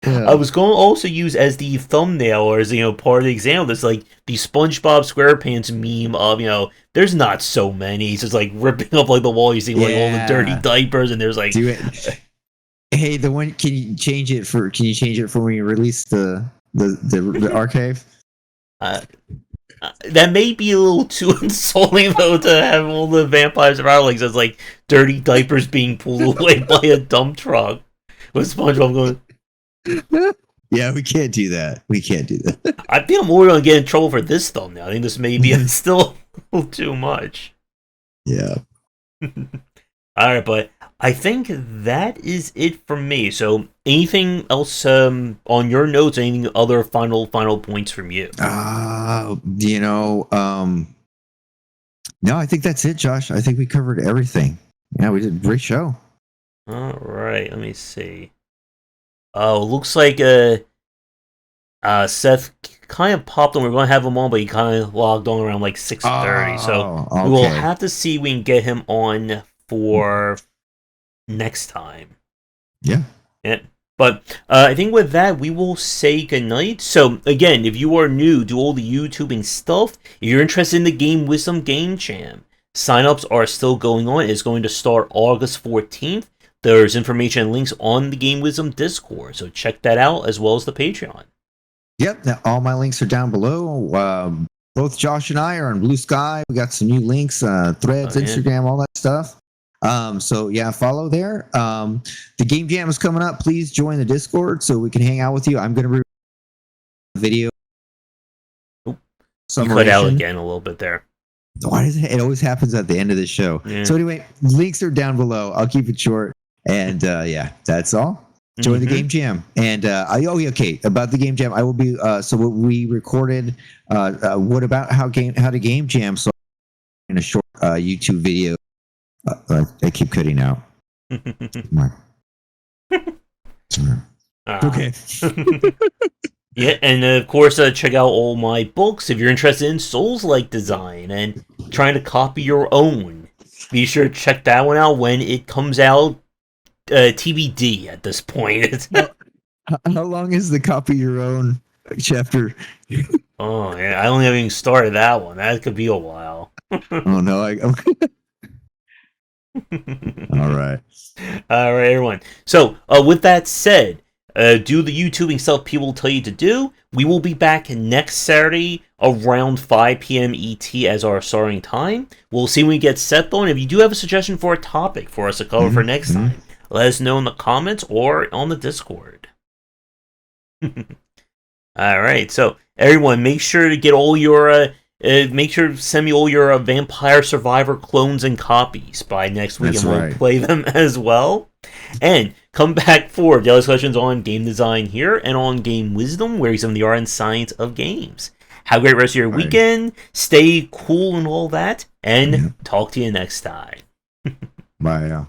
Yeah. I was going to also use as the thumbnail or as, part of the example, this like the SpongeBob SquarePants meme of, there's not so many. It's just like ripping up like the wall. You see like all the dirty diapers, and there's like. Hey, the one. Can you change it for when you release the archive? That may be a little too insulting though to have all the vampires around like as like dirty diapers being pulled away by a dump truck with SpongeBob going. Yeah, we can't do that. I think I'm more going to get in trouble for this thumbnail. I think this may be still a little too much. Yeah. Alright, but I think that is it for me. So, anything else on your notes? Anything other final points from you? No, I think that's it, Josh. I think we covered everything. Yeah, we did a great show. Alright, let me see. Oh, looks like Seth kind of popped on. We're going to have him on, but he kind of logged on around like 6:30. So we will have to see if we can get him on for next time. Yeah. But I think with that, we will say goodnight. So, again, if you are new to all the YouTubing stuff, if you're interested in the Game Wisdom Game Jam, signups are still going on. It's going to start August 14th. There's information and links on the Game Wisdom Discord, so check that out, as well as the Patreon. Yep, all my links are down below. Both Josh and I are on Blue Sky. We got some new links, Threads, Instagram, all that stuff. So yeah, follow there. The Game Jam is coming up. Please join the Discord so we can hang out with you. I'm going to video. You cut out again a little bit there. Why does it always happens at the end of the show? Yeah. So anyway, links are down below. I'll keep it short. And that's all. Join the Game Jam. And okay, about the Game Jam, I will be so what we recorded what about how to Game Jam, so in a short YouTube video. I keep cutting out. Okay. Yeah, and of course, check out all my books if you're interested in Souls-like design and trying to copy your own. Be sure to check that one out when it comes out. TBD at this point. How long is the copy your own chapter? Oh, yeah, I only haven't even started that one. That could be a while. Oh no! All right, everyone. So, with that said, do the YouTubing stuff people tell you to do. We will be back next Saturday around 5 p.m. ET as our starting time. We'll see when we get set on. If you do have a suggestion for a topic for us to cover for next time, let us know in the comments or on the Discord. Alright, so everyone, make sure to get all your make sure to send me all your Vampire Survivor clones and copies by next week. That's and we'll play them as well. And come back for daily discussions on game design here and on Game Wisdom, where we some of the art and science of games. Have a great rest of your weekend. Stay cool and all that. And talk to you next time. Bye.